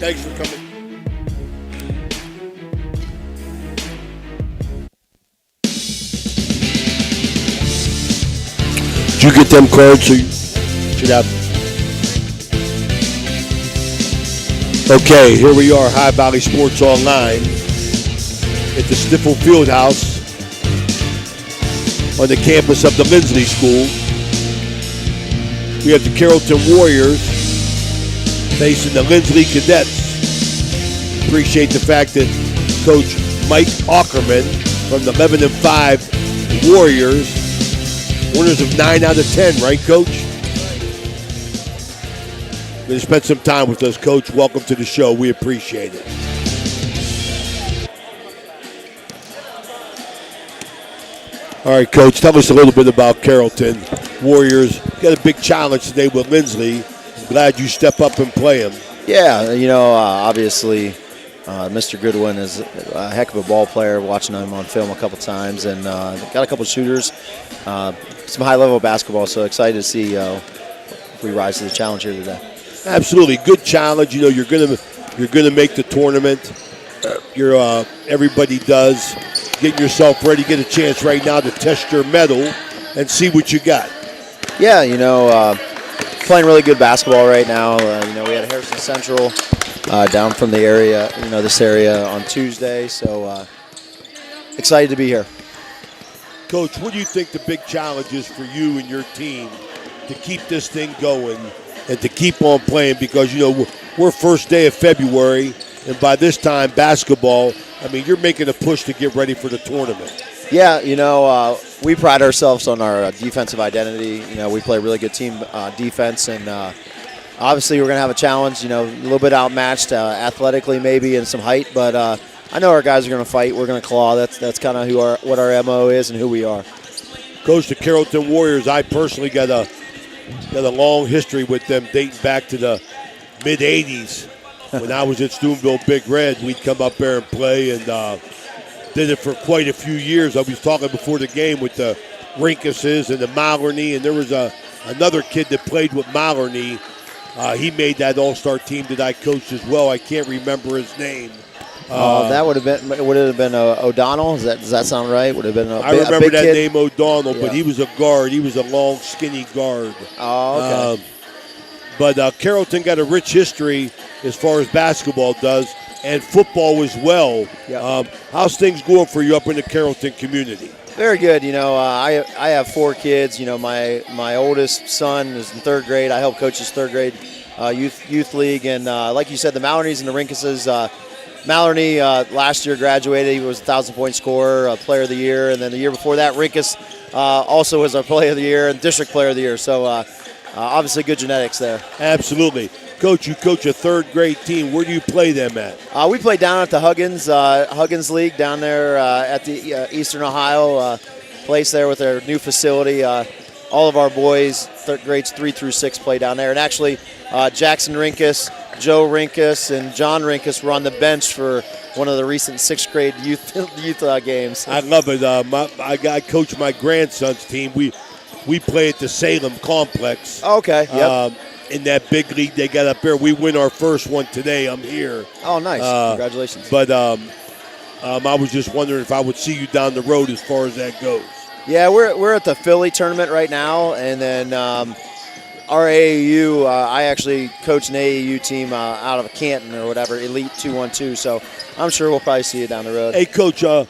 Thanks for coming. Did you get them cards? So you should have. Okay, here we are, High Valley Sports Online at the Stifel Fieldhouse on the campus of the Linsly School. We have the Carrollton Warriors facing the Linsly Cadets. Appreciate the fact that Coach Mike Ackerman from the 11-5 Warriors, winners of 9 out of 10, right, Coach? Going to spend some time with us, Coach. Welcome to the show. We appreciate it. All right, Coach, tell us a little bit about Carrollton Warriors. Got a big challenge today with Linsly. Glad you step up and play him. Yeah, obviously, Mr. Goodwin is a heck of a ball player. Watching him on film a couple times, and got a couple shooters, some high-level basketball. So excited to see if we rise to the challenge here today. Absolutely, good challenge. You're gonna make the tournament. Everybody does. Getting yourself ready. Get a chance right now to test your mettle and see what you got. Yeah, playing really good basketball right now. We had Harrison Central down from the area, this area on Tuesday. So excited to be here. Coach, what do you think the big challenge is for you and your team to keep this thing going and to keep on playing? Because, we're first day of February, and by this time, basketball, you're making a push to get ready for the tournament. Yeah, we pride ourselves on our defensive identity. We play really good team defense, and obviously we're going to have a challenge, a little bit outmatched athletically maybe and some height, but I know our guys are going to fight. We're going to claw. That's kind of what our MO is and who we are. Coach, the Carrollton Warriors, I personally got a long history with them dating back to the mid-'80s. When I was at Steubenville Big Red, we'd come up there and play, and did it for quite a few years. I was talking before the game with the Rinkuses and the Mallarney, and there was another kid that played with Mallarney. He made that all-star team that I coached as well. I can't remember his name. That would have been O'Donnell. Does that sound right? Would have been I remember a big that kid? name O'Donnell, Yeah. but he was a guard. He was a long, skinny guard. Oh, okay. But Carrollton got a rich history as far as basketball does, and football as well. Yep. How's things going for you up in the Carrollton community? Very good. I have 4 kids. My oldest son is in 3rd grade. I help coach his 3rd grade youth league, and like you said, the Mallarneys and the Rinkuses. Mallarney last year graduated. He was a 1,000-point scorer, player of the year, and then the year before that, Rinkus also was our player of the year and district player of the year. So obviously good genetics there. Absolutely. Coach, you coach a 3rd grade team. Where do you play them at? We play down at the Huggins League down there at the Eastern Ohio place there with their new facility. All of our boys, grades 3 through 6, play down there. And actually, Jackson Rinkus, Joe Rinkus, and John Rinkus were on the bench for one of the recent 6th grade youth games. I love it. I coach my grandson's team. We play at the Salem Complex. Okay, yep. In that big league they got up there. We win our first one today. I'm here. Oh, nice. Congratulations. But I was just wondering if I would see you down the road as far as that goes. Yeah, we're at the Philly tournament right now, and then our AAU, I actually coach an AAU team out of Canton or whatever, Elite 212, so I'm sure we'll probably see you down the road. Hey, Coach, how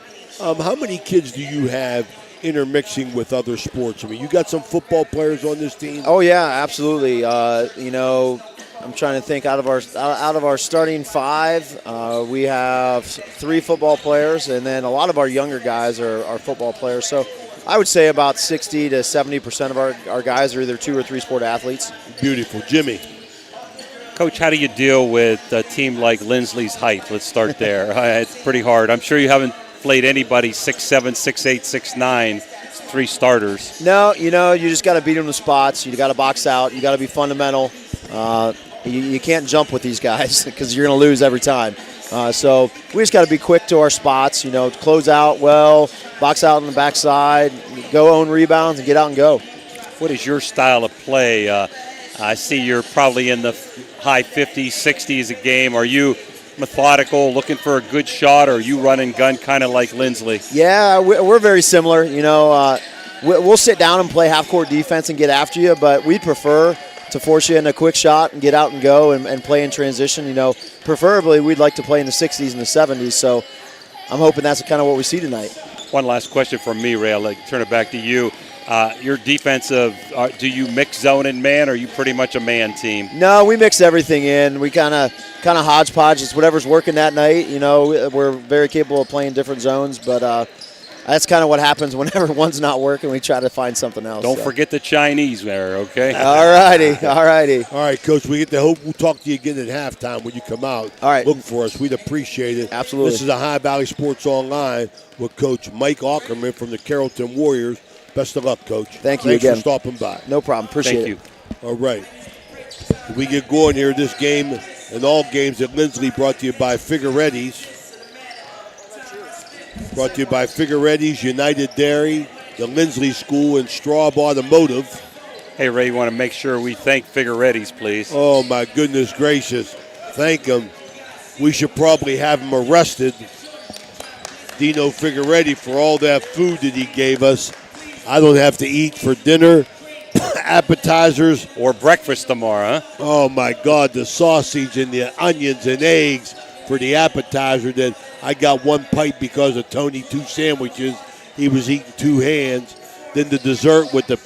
many kids do you have intermixing with other sports? You got some football players on this team? Oh, yeah, absolutely. I'm trying to think out of our starting 5, we have 3 football players, and then a lot of our younger guys are football players. So I would say about 60 to 70% of our guys are either 2 or 3 sport athletes. Beautiful. Jimmy. Coach, how do you deal with a team like Linsly's height? Let's start there. It's pretty hard. I'm sure you haven't played anybody 6'7", 6'8", 6'9", 3 starters. No, you just got to beat them to spots. You got to box out. You got to be fundamental. You can't jump with these guys because you're going to lose every time. So we just got to be quick to our spots, close out well, box out on the backside, go own rebounds, and get out and go. What is your style of play? I see you're probably in the high 50s, 60s a game. Are you methodical, looking for a good shot, or are you run and gun kind of like Linsly? Yeah, we're very similar. We'll sit down and play half-court defense and get after you, but we'd prefer to force you in a quick shot and get out and go and play in transition. Preferably we'd like to play in the 60s and the 70s, so I'm hoping that's kind of what we see tonight. One last question from me, Ray. I'll turn it back to you. Your defensive, do you mix zone and man, or are you pretty much a man team? No, we mix everything in. We kind of hodgepodge. It's whatever's working that night. We're very capable of playing different zones, but that's kind of what happens whenever one's not working. We try to find something else. Don't forget the Chinese there, okay? All righty. All right, Coach. We'll talk to you again at halftime when you come out. All right. Look for us. We'd appreciate it. Absolutely. This is a High Valley Sports Online with Coach Mike Ackerman from the Carrollton Warriors. Best of luck, Coach. Thank you Thanks again for stopping by. No problem. Appreciate it. Thank you. All right. We get going here. This game and all games at Linsly brought to you by Figueretti's. Brought to you by Figueretti's, United Dairy, the Linsly School, and Straub Automotive. Hey, Ray, you want to make sure we thank Figueretti's, please? Oh, my goodness gracious. Thank him. We should probably have him arrested, Dino Figueretti, for all that food that he gave us. I don't have to eat for dinner, appetizers. Or breakfast tomorrow, huh? Oh, my God, the sausage and the onions and eggs for the appetizer. That I got one pipe because of Tony, 2 sandwiches. He was eating 2 hands. Then the dessert with the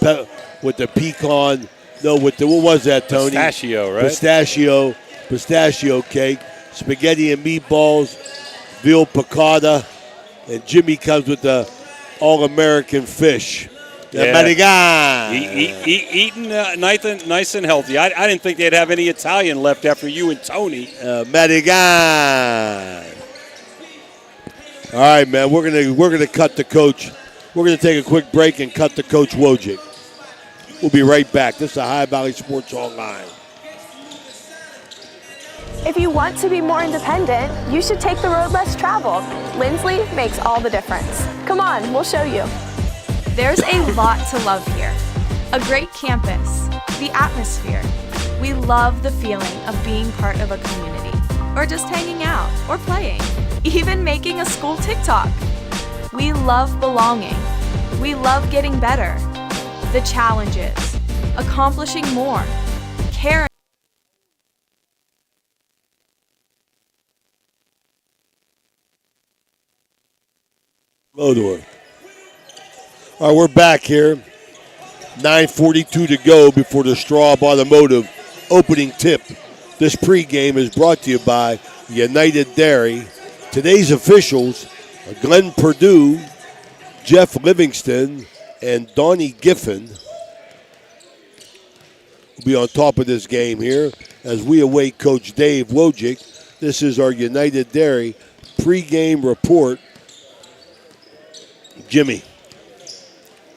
pecan. No, what was that, Tony? Pistachio, right? Pistachio cake, spaghetti and meatballs, veal piccata, and Jimmy comes with the all-American fish. Yeah. Eating nice and healthy. I didn't think they'd have any Italian left after you and Tony. Madigan. All right, man. We're gonna cut the coach. We're gonna take a quick break and cut the Coach Wojcik. We'll be right back. This is High Valley Sports Online. If you want to be more independent, you should take the road less traveled. Linsly makes all the difference. Come on, we'll show you. There's a lot to love here. A great campus, the atmosphere. We love the feeling of being part of a community, or just hanging out, or playing, even making a school TikTok. We love belonging. We love getting better. The challenges, accomplishing more, caring. Go to her. All right, we're back here. 9:42 to go before the Straub Automotive opening tip. This pregame is brought to you by United Dairy. Today's officials are Glenn Perdue, Jeff Livingston, and Donnie Giffen. We'll be on top of this game here as we await Coach Dave Wojcik. This is our United Dairy pregame report. Jimmy.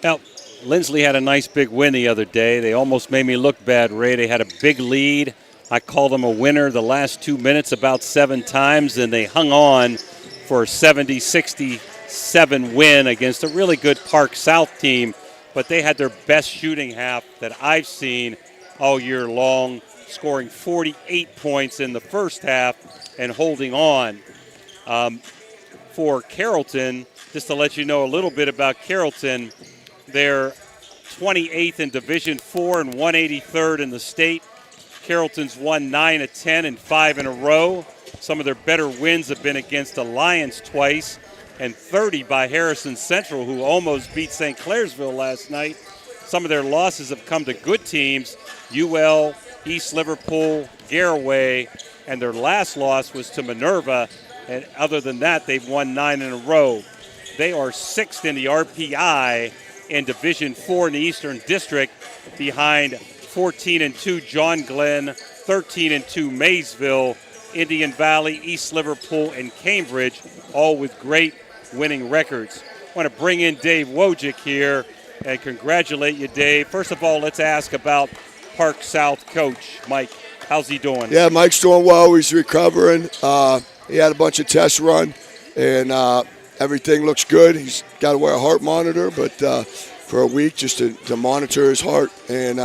Now, Linsly had a nice big win the other day. They almost made me look bad, Ray. They had a big lead. I called them a winner the last 2 minutes about 7 times, and they hung on for a 70-67 win against a really good Park South team. But they had their best shooting half that I've seen all year long, scoring 48 points in the first half and holding on. For Carrollton, just to let you know a little bit about Carrollton, they're 28th in Division IV and 183rd in the state. Carrollton's won 9 of 10 and 5 in a row. Some of their better wins have been against Alliance twice and 30 by Harrison Central, who almost beat St. Clairsville last night. Some of their losses have come to good teams, UL, East Liverpool, Garaway, and their last loss was to Minerva. And other than that, they've won 9 in a row. They are 6th in the RPI in Division IV in the Eastern District, behind 14-2 John Glenn, 13-2 Maysville, Indian Valley, East Liverpool, and Cambridge, all with great winning records. I want to bring in Dave Wojcik here and congratulate you, Dave. First of all, let's ask about Park South coach Mike. How's he doing? Yeah, Mike's doing well. He's recovering. He had a bunch of tests run, and everything looks good. He's got to wear a heart monitor, but for a week just to monitor his heart. And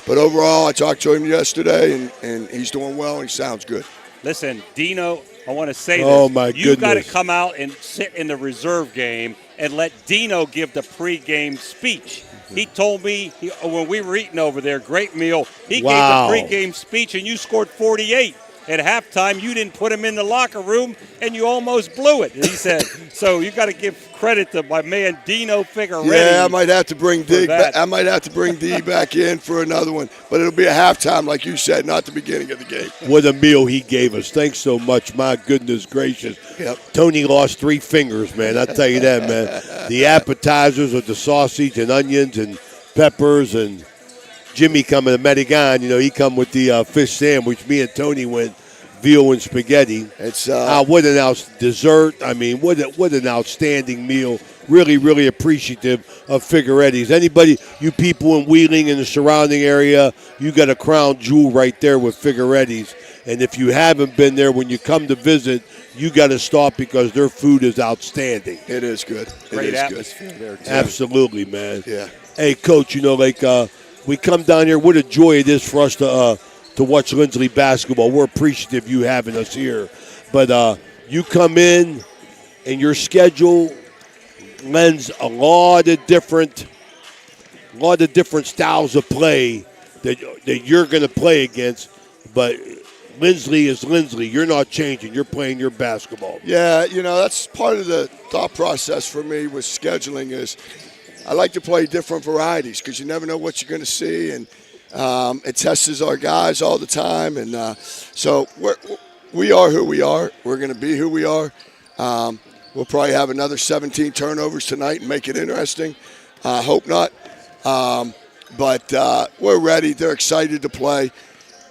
But overall, I talked to him yesterday, and he's doing well, and he sounds good. Listen, Dino, I want to say this. Oh, my You got to goodness. come out and sit in the reserve game and let Dino give the pregame speech. He told me when we were eating over there, great meal, he Wow. gave the pregame speech, and you scored 48. At halftime, you didn't put him in the locker room, and you almost blew it. And he said, so you got to give credit to my man Dino Figueredo. Yeah, I might have to bring D. that. I might have to bring D back in for another one, but it'll be a halftime, like you said, not the beginning of the game. What a meal he gave us. Thanks so much. My goodness gracious. Yep. Tony lost 3 fingers, man. I'll tell you that, man. The appetizers with the sausage and onions and peppers, and Jimmy coming, the Medigan, he come with the fish sandwich. Me and Tony went veal and spaghetti. It's what an dessert. I mean, what an outstanding meal. Really, really appreciative of Figueretti's. Anybody, you people in Wheeling and the surrounding area, you got a crown jewel right there with Figueretti's. And if you haven't been there, when you come to visit, you got to stop because their food is outstanding. It is good. Great it is atmosphere there, too. Absolutely, man. Yeah. Hey, Coach, we come down here. What a joy it is for us to watch Linsly basketball. We're appreciative you having us here. But you come in, and your schedule lends a lot of different styles of play that you're going to play against. But Linsly is Linsly. You're not changing. You're playing your basketball. Yeah, that's part of the thought process for me with scheduling is I like to play different varieties because you never know what you're going to see, and it tests our guys all the time. And so we are who we are. We're going to be who we are. We'll probably have another 17 turnovers tonight and make it interesting. Hope not. But we're ready. They're excited to play.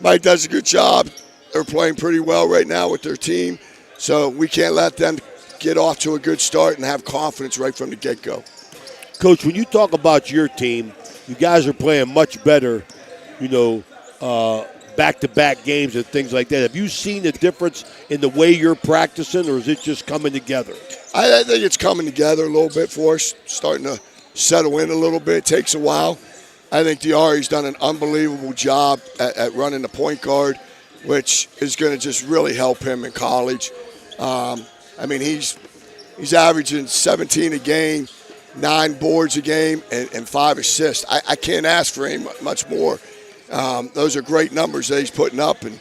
Mike does a good job. They're playing pretty well right now with their team. So we can't let them get off to a good start and have confidence right from the get-go. Coach, when you talk about your team, you guys are playing much better, back-to-back games and things like that. Have you seen a difference in the way you're practicing, or is it just coming together? I think it's coming together a little bit for us, starting to settle in a little bit. It takes a while. I think Diari's done an unbelievable job at running the point guard, which is going to just really help him in college. He's averaging 17 a game, 9 boards a game, and 5 assists. I can't ask for any much more. Those are great numbers that he's putting up. And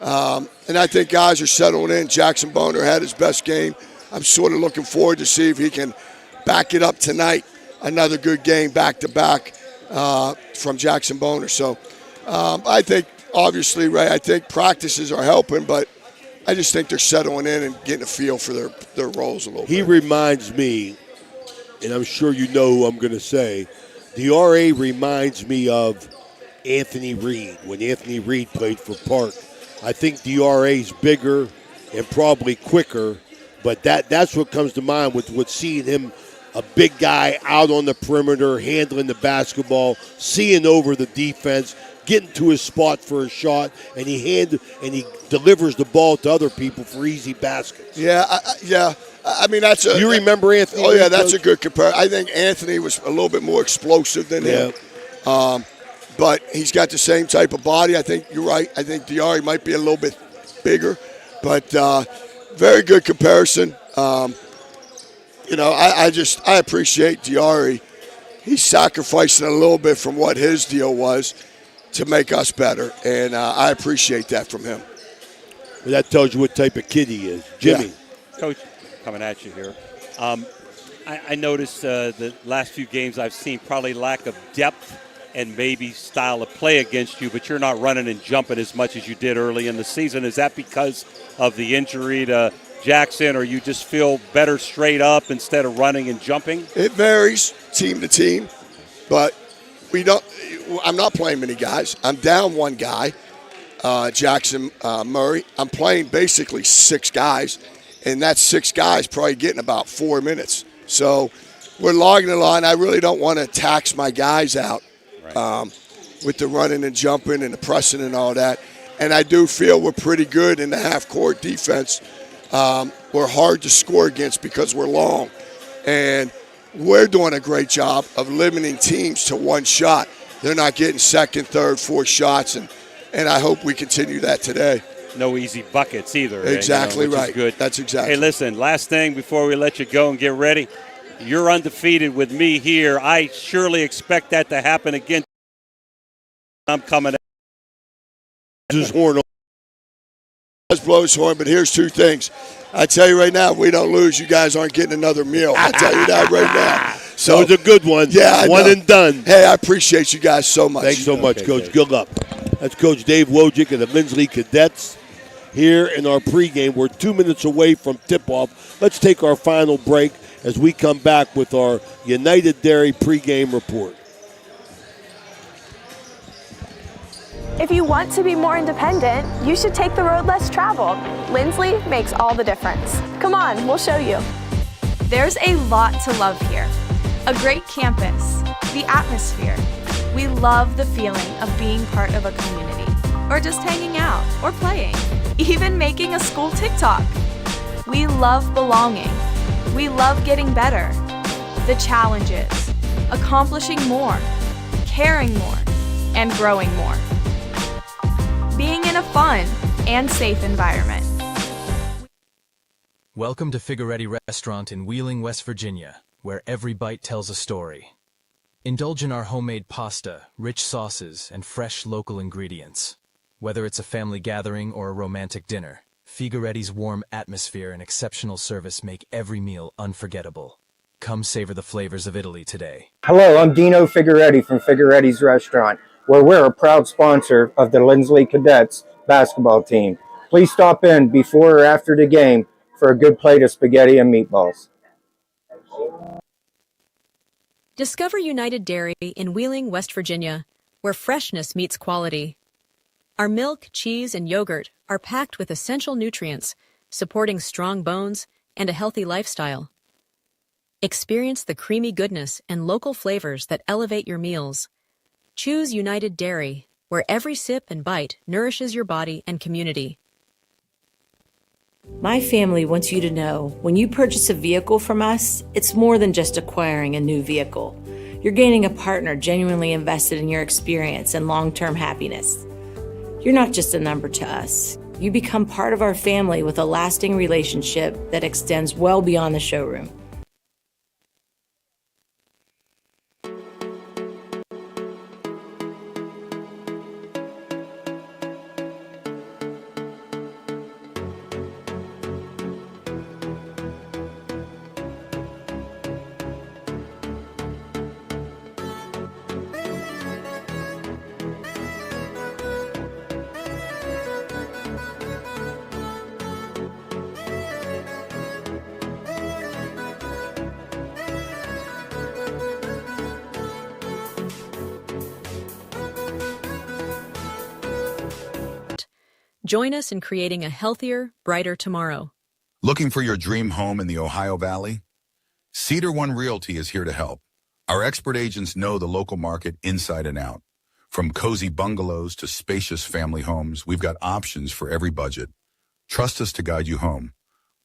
I think guys are settling in. Jackson Boner had his best game. I'm sort of looking forward to see if he can back it up tonight. Another good game back-to-back from Jackson Boner. So I think, obviously, Ray, I think practices are helping, but I just think they're settling in and getting a feel for their roles a little bit. He reminds me, and I'm sure you know who I'm going to say, the RA reminds me of Anthony Reed, when Anthony Reed played for Park. I think the RA's bigger and probably quicker, but that's what comes to mind with seeing him, a big guy out on the perimeter, handling the basketball, seeing over the defense, getting to his spot for a shot, and he delivers the ball to other people for easy baskets. Yeah. I mean, that's a. You remember Anthony? Oh yeah, Reed, that's Coach? a good comparison. I think Anthony was a little bit more explosive than him. But he's got the same type of body. I think you're right. I think Diari might be a little bit bigger, but very good comparison. I appreciate Diari. He's sacrificing a little bit from what his deal was to make us better, and I appreciate that from him. Well, that tells you what type of kid he is. Jimmy. Yeah. Coach, coming at you here. I noticed the last few games I've seen probably lack of depth and maybe style of play against you, but you're not running and jumping as much as you did early in the season. Is that because of the injury to Jackson, or you just feel better straight up instead of running and jumping? It varies team to team, but I'm not playing many guys. I'm down one guy, Jackson Murray. I'm playing basically 6 guys, and that's 6 guys probably getting about 4 minutes. So we're logging the line. I really don't want to tax my guys out with the running and jumping and the pressing and all that. And I do feel we're pretty good in the half-court defense. We're hard to score against because we're long. And we're doing a great job of limiting teams to one shot. they're not getting second, third, fourth shots, and I hope we continue that today. No easy buckets either. Exactly which right. Is good. That's exactly. Hey, listen, last thing before we let you go and get ready. You're undefeated with me here. I surely expect that to happen again. I'm coming. His horn. Does blow his horn, but here's two things. I tell you right now, if we don't lose, you guys aren't getting another meal. I tell you that right now. So it was a good one. Yeah, one and done. Hey, I appreciate you guys so much. Thanks so much, Coach. Good luck. That's Coach Dave Wojcik of the Linsly Cadets here in our pregame. We're 2 minutes away from tip-off. Let's take our final break as we come back with our United Dairy pregame report. If you want to be more independent, you should take the road less traveled. Linsly makes all the difference. Come on, we'll show you. There's a lot to love here. A great campus, the atmosphere. We love the feeling of being part of a community, or just hanging out or playing, even making a school TikTok. We love belonging. We love getting better. The challenges, accomplishing more, caring more, and growing more. Being in a fun and safe environment. Welcome to Figueretti Restaurant in Wheeling, West Virginia, where every bite tells a story. Indulge in our homemade pasta, rich sauces, and fresh local ingredients. Whether it's a family gathering or a romantic dinner, Figueretti's warm atmosphere and exceptional service make every meal unforgettable. Come savor the flavors of Italy today. Hello, I'm Dino Figueretti from Figueretti's Restaurant, where we're a proud sponsor of the Linsly Cadets basketball team. Please stop in before or after the game for a good plate of spaghetti and meatballs. Discover United Dairy in Wheeling, West Virginia, where freshness meets quality. Our milk, cheese, and yogurt are packed with essential nutrients, supporting strong bones and a healthy lifestyle. Experience the creamy goodness and local flavors that elevate your meals. Choose United Dairy, where every sip and bite nourishes your body and community. My family wants you to know, when you purchase a vehicle from us, it's more than just acquiring a new vehicle. You're gaining a partner genuinely invested in your experience and long-term happiness. You're not just a number to us. You become part of our family with a lasting relationship that extends well beyond the showroom. Join us in creating a healthier, brighter tomorrow. Looking for your dream home in the Ohio Valley? Cedar One Realty is here to help. Our expert agents know the local market inside and out. From cozy bungalows to spacious family homes, we've got options for every budget. Trust us to guide you home.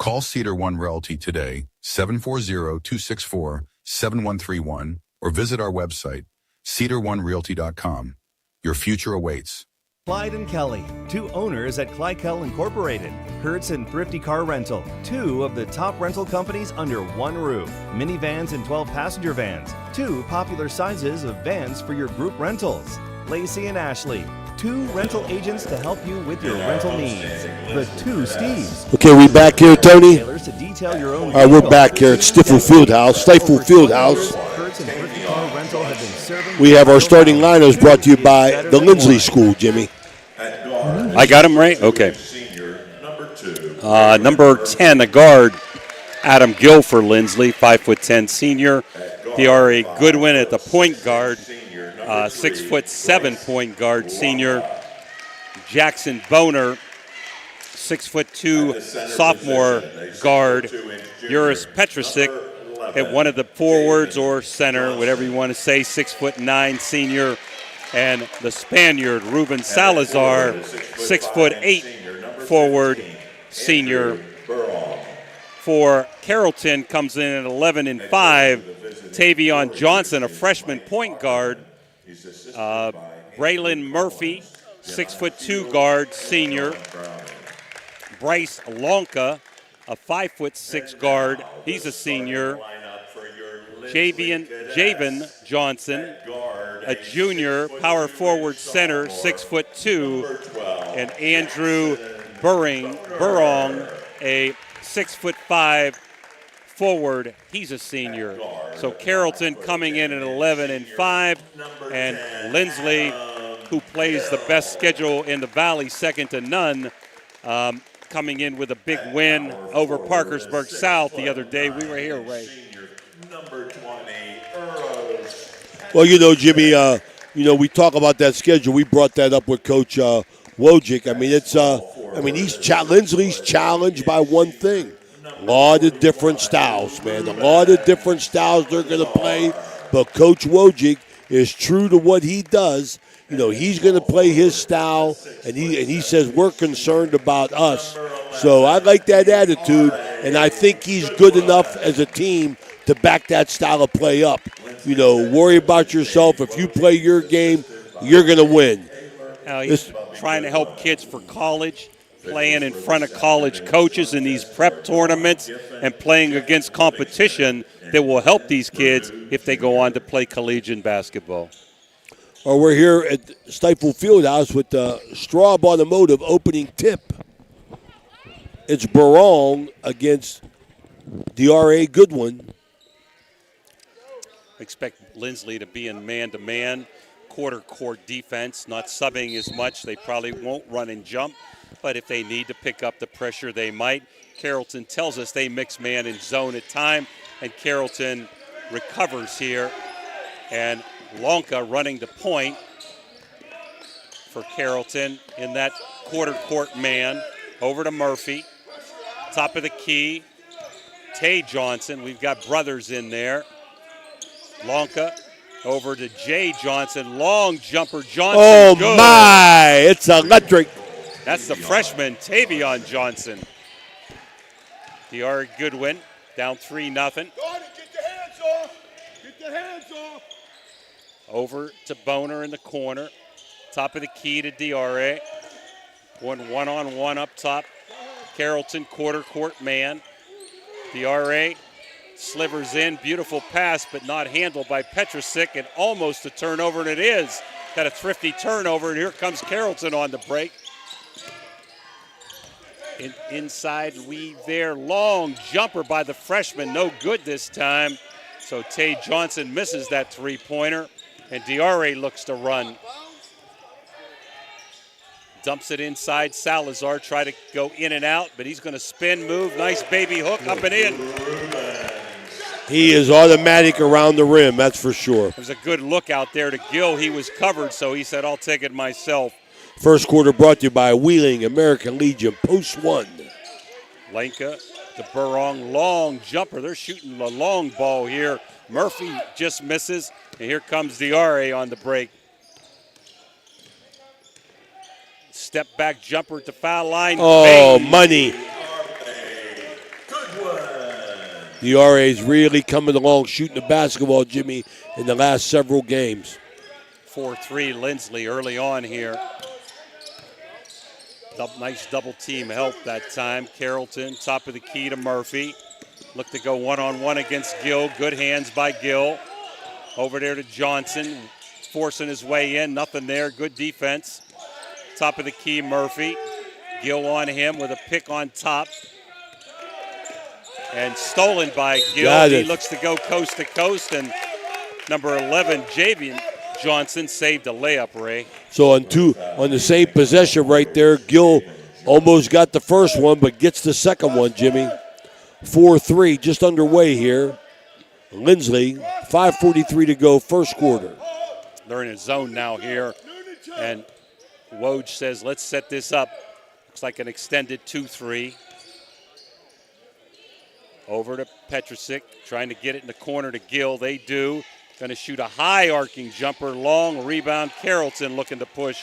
Call Cedar One Realty today, 740-264-7131, or visit our website, cedaronerealty.com. Your future awaits. Clyde and Kelly, two owners at Clykel Incorporated. Kurtz and Thrifty Car Rental, two of the top rental companies under one roof. Minivans and 12-passenger vans, two popular sizes of vans for your group rentals. Lacey and Ashley, two rental agents to help you with your rental needs. The two Steves. Okay, we back here, Tony? To detail your own All right, we're back here at Stifel Fieldhouse. We have our starting lineups brought to you by the Linsly School, Jimmy. I got him right? Okay. Number 10, a guard, Adam Gill for Linsly, 5'10" senior. D.R.A. Goodwin at the point guard, 6'7" point guard senior. Jackson Boner, 6'2" sophomore guard. Juris Petrosic at one of the forwards or center, whatever you want to say, 6'9" senior. And the Spaniard, Ruben Salazar, 6'8" forward, senior. For Carrollton, comes in at 11 and 5. Tavion Johnson, a freshman point guard, Braylon Murphy, 6'2" guard, senior. Bryce Lonka, a 5'6" guard. He's a senior. Javen Johnson, a junior, power forward center, 6'2", and Andrew Burrong, a 6'5" forward. He's a senior. So Carrollton coming in at 11-5, and Linsly, who plays the best schedule in the Valley, second to none, coming in with a big win over Parkersburg South the other day. We were here, Ray. Well, Jimmy, we talk about that schedule. We brought that up with Coach Wojcik. I mean, Linsly's challenged by one thing. A lot of different styles, man. A lot of different styles they're going to play. But Coach Wojcik is true to what he does. He's going to play his style, and he says we're concerned about us. So I like that attitude, and I think he's good enough as a team to back that style of play up. Worry about yourself. If you play your game, you're going to win. He's trying to help kids for college, playing in front of college coaches in these prep tournaments and playing against competition that will help these kids if they go on to play collegiate basketball. Well, we're here at Stifel Fieldhouse with the Straub Automotive opening tip. It's Barong against DRA Goodwin. Expect Linsly to be in man-to-man, quarter-court defense, not subbing as much. They probably won't run and jump, but if they need to pick up the pressure, they might. Carrollton tells us they mix man and zone at time, and Carrollton recovers here. And Lonka running the point for Carrollton in that quarter-court man. Over to Murphy. Top of the key, Tay Johnson. We've got brothers in there. Lonka over to Jay Johnson. Long jumper. Johnson. Oh, good. my. It's electric. That's the freshman, Tavion Johnson. DR Goodwin down 3-0. Get your hands off. Get your hands off. Over to Boner in the corner. Top of the key to DRA. One-on-one up top. Carrollton quarter-court man. DRA slivers in. Beautiful pass, but not handled by Petrosic, and almost a turnover, and it is. Got a thrifty turnover, and here comes Carrollton on the break. Inside weave there. Long jumper by the freshman. No good this time. So Tay Johnson misses that three-pointer, and DRA looks to run. Dumps it inside. Salazar try to go in and out, but he's going to spin, move. Nice baby hook up and in. He is automatic around the rim, that's for sure. There's a good look out there to Gill. He was covered, so he said, I'll take it myself. First quarter brought to you by Wheeling American Legion, Post 1. Lenka to Burrong, long jumper. They're shooting a long ball here. Murphy just misses, and here comes DRA on the break. Step back jumper at the foul line. Oh, Bang. money. DRA is really coming along shooting the basketball, Jimmy, in the last several games. 4-3 Linsly early on here. Nice double team help that time. Carrollton, top of the key to Murphy. Look to go one-on-one against Gill. Good hands by Gill. Over there to Johnson, forcing his way in. Nothing there. Good defense. Top of the key, Murphy. Gill on him with a pick on top. And stolen by Gill. He looks to go coast to coast, and number 11, Javian Johnson, saved a layup, Ray. So on the same possession right there, Gill almost got the first one, but gets the second one, Jimmy. 4-3, just underway here. Linsly, 5:43 to go, first quarter. They're in a zone now here, and Woj says, let's set this up. Looks like an extended 2-3. Over to Petrosic, trying to get it in the corner to Gill. They do. Going to shoot a high arcing jumper, long rebound. Carrollton looking to push.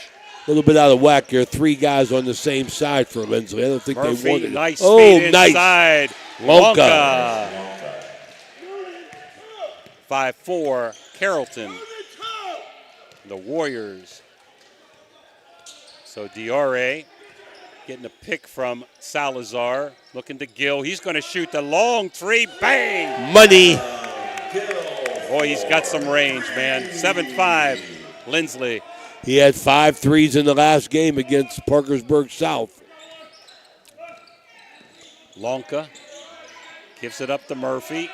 A little bit out of whack here. Three guys on the same side for Linsly. I don't think Murphy, they wanted it. Nice speed inside. Lonka. 5-4, Carrollton. the Warriors. So DRA getting a pick from Salazar, looking to Gill. He's going to shoot the long three. Bang! Money. Boy, he's got some range, man. 7'5", Linsly. He had 5 threes in the last game against Parkersburg South. Lonka gives it up to Murphy.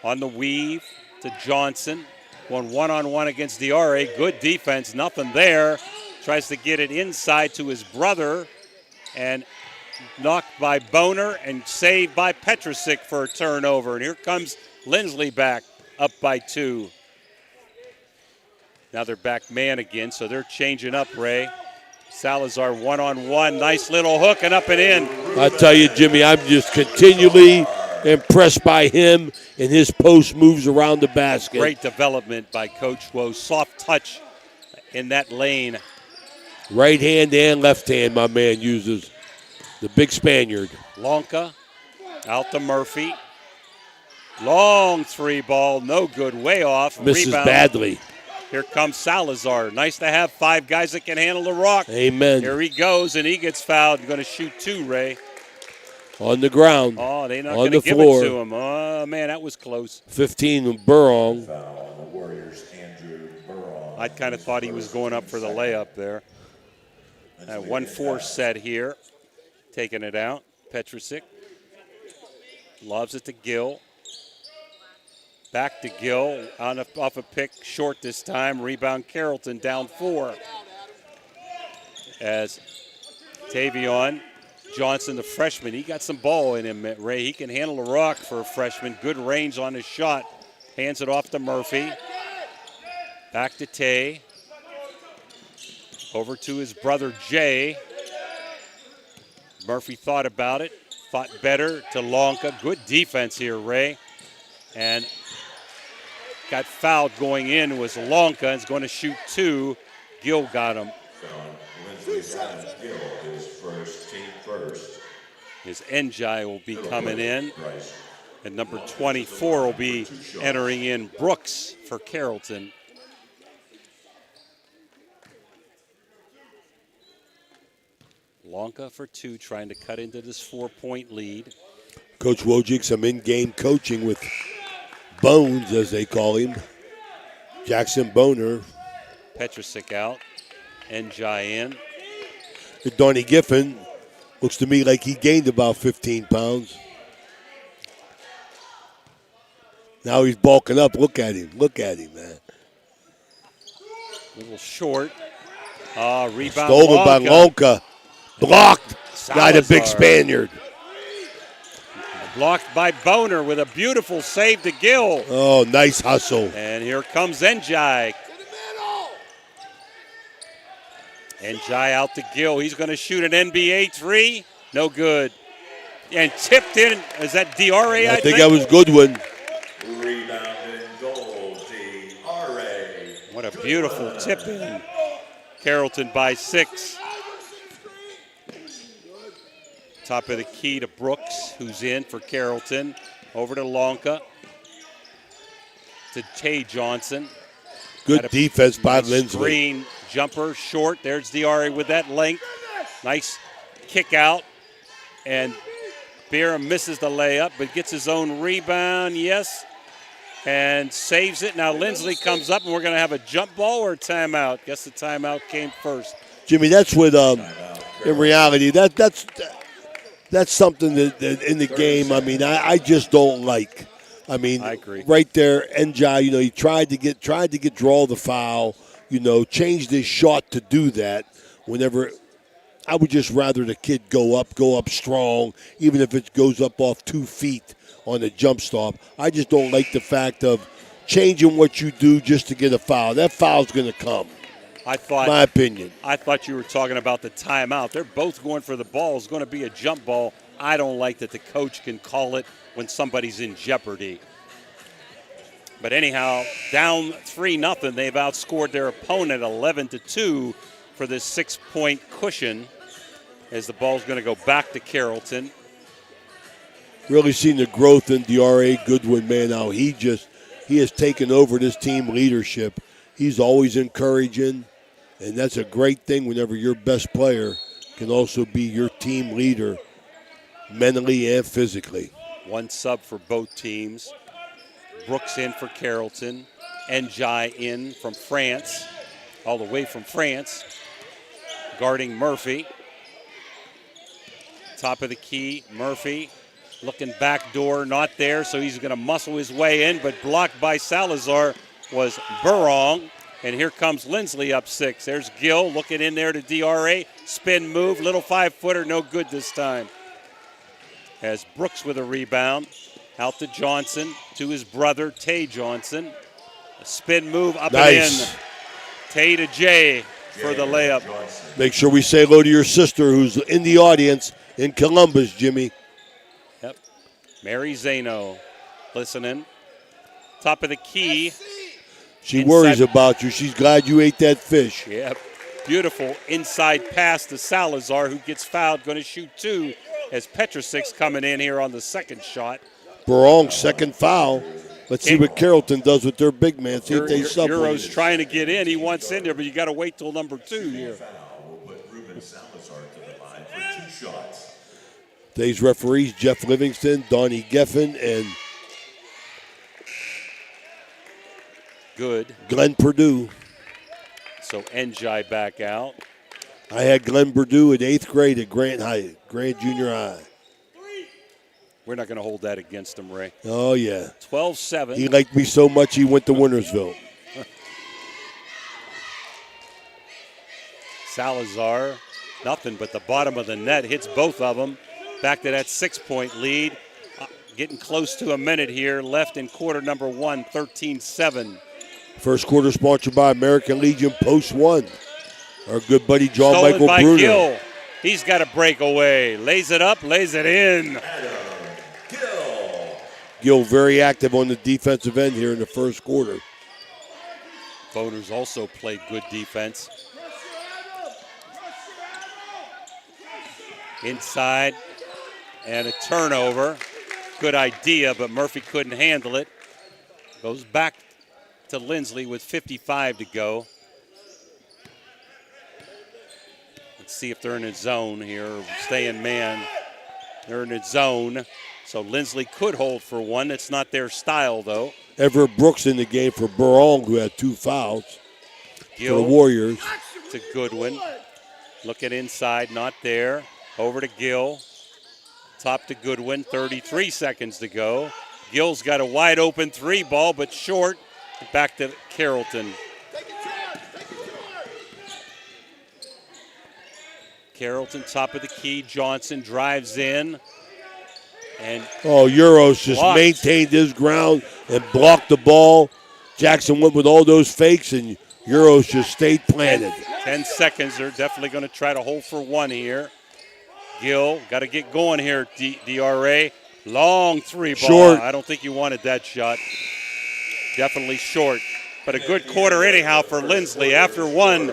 On the weave to Johnson. Going one-on-one against DRA. Good defense, nothing there. Tries to get it inside to his brother. And knocked by Boner and saved by Petrusik for a turnover. And here comes Linsly back, up by 2. Now they're back man again, so they're changing up, Ray. Salazar one-on-one, nice little hook and up and in. I tell you, Jimmy, I'm just continually impressed by him and his post moves around the basket. Great development by Coach Woe. Soft touch in that lane. Right hand and left hand, my man uses. The big Spaniard. Lonka out to Murphy. Long 3 ball, no good, way off. Misses Rebound. badly. Here comes Salazar. Nice to have 5 guys that can handle the rock. Amen. Here he goes, and he gets fouled. Going to shoot 2, Ray. On the ground. Oh, they're not on going to the give floor. it to him. Oh, man, that was close. 15, Burrong. I kind of thought he was going up for the layup there. 1-4 set here. Taking it out. Petrusik loves it to Gill. Back to Gill off a pick, short this time. Rebound Carrollton down 4. As Tavion Johnson, the freshman, he got some ball in him, Ray. He can handle the rock for a freshman. Good range on his shot. Hands it off to Murphy. Back to Tay. Over to his brother Jay. Murphy thought about it. Thought better to Lonka. Good defense here, Ray. And got fouled going in was Lonka and is going to shoot 2. Gill got him. His Njai will be coming in. And number 24 will be entering in Brooks for Carrollton. Lonka for 2, trying to cut into this 4-point lead. Coach Wojcik, some in-game coaching with Bones, as they call him. Jackson Boner. Petrusik out. Njai in. Donnie Giffen looks to me like he gained about 15 pounds. Now he's bulking up. Look at him. Look at him, man. A little short. Rebound. Stolen by Lonka. Blocked by the big Spaniard. Blocked by Boner with a beautiful save to Gill. Oh, nice hustle. And here comes Njai. Njai out to Gill. He's going to shoot an NBA 3. No good. And tipped in. Is that DRA, I think? That was Goodwin. Rebounding goal, DRA. What a beautiful tip in. Carrollton by 6. Top of the key to Brooks, who's in for Carrollton. Over to Lonka. To Tay Johnson. Good defense by Linsly. Screen jumper, short. There's DRA with that length. Nice kick out. And Beer misses the layup, but gets his own rebound, yes. And saves it. Now Linsly comes up, and we're going to have a jump ball or a timeout. Guess the timeout came first. Jimmy, that's what, in reality, that's something that in the game, I mean, I just don't like. I mean, I agree. Right there, Njai, he tried to get draw the foul, changed his shot to do that. Whenever I would just rather the kid go up strong, even if it goes up off 2 feet on the jump stop. I just don't like the fact of changing what you do just to get a foul. That foul's going to come. My opinion. I thought you were talking about the timeout. They're both going for the ball. It's going to be a jump ball. I don't like that the coach can call it when somebody's in jeopardy. But anyhow, down 3-0. They've outscored their opponent 11-2 for this 6-point cushion as the ball's going to go back to Carrollton. Really seen the growth in DRA Goodwin, man. Now he has taken over this team leadership. He's always encouraging, and that's a great thing whenever your best player can also be your team leader mentally and physically. One sub for both teams. Brooks in for Carrollton. Njai in from France, all the way from France, guarding Murphy. Top of the key, Murphy looking back door, not there, so he's going to muscle his way in, but blocked by Salazar was Burrong. And here comes Linsly up 6. There's Gill looking in there to DRA. Spin move, little 5-footer, no good this time. As Brooks with a rebound. Out to Johnson, to his brother, Tay Johnson. A spin move up and in. Tay to Jay for the layup. Make sure we say hello to your sister who's in the audience in Columbus, Jimmy. Yep. Mary Zano listening. Top of the key. She worries about you. She's glad you ate that fish. Yep. Beautiful inside pass to Salazar, who gets fouled, going to shoot 2 as Petrosic's coming in here on the second shot. Burrong's second foul. Let's see what Carrollton does with their big man. See if they Euro's trying to get in. He wants in there, but you got to wait till number 2 here. Today's referees, Jeff Livingston, Donnie Geffen, and Glenn Purdue. So Njai back out. I had Glenn Purdue in 8th grade at Grant Junior High. We're not going to hold that against him, Ray. Oh, yeah. 12-7. He liked me so much he went to Wintersville. Salazar, nothing but the bottom of the net, hits both of them. Back to that 6-point lead. Getting close to a minute here left in quarter number 1, 13-7. First quarter sponsored by American Legion Post 1. Our good buddy John Stolen Michael by Bruner. Gill. He's got a breakaway. Lays it up, lays it in. Gill very active on the defensive end here in the first quarter. Voters also played good defense. Inside and a turnover. Good idea, but Murphy couldn't handle it. Goes back to Linsly with 55 to go. Let's see if they're in a zone here or stay in man. They're in a zone. So Linsly could hold for one. It's not their style, though. Everett Brooks in the game for Burrong, who had 2 fouls for the Warriors. To Goodwin. Looking inside, not there. Over to Gill. Top to Goodwin, 33 seconds to go. Gill's got a wide open 3 ball, but short. Back to Carrollton. Carrollton, top of the key. Johnson drives in. And Euros just maintained his ground and blocked the ball. Jackson went with all those fakes, and Euros just stayed planted. 10 seconds. They're definitely going to try to hold for one here. Gill, got to get going here, DRA. Long 3 ball. Short. I don't think you wanted that shot. Definitely short. But a good quarter anyhow for Linsly. After one,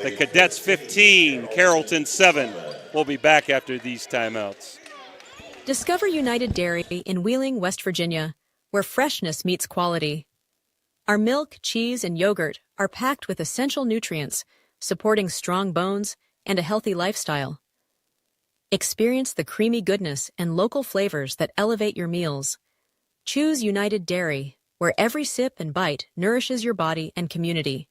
the Cadets 15, Carrollton 7. We'll be back after these timeouts. Discover United Dairy in Wheeling, West Virginia, where freshness meets quality. Our milk, cheese, and yogurt are packed with essential nutrients, supporting strong bones and a healthy lifestyle. Experience the creamy goodness and local flavors that elevate your meals. Choose United Dairy, where every sip and bite nourishes your body and community.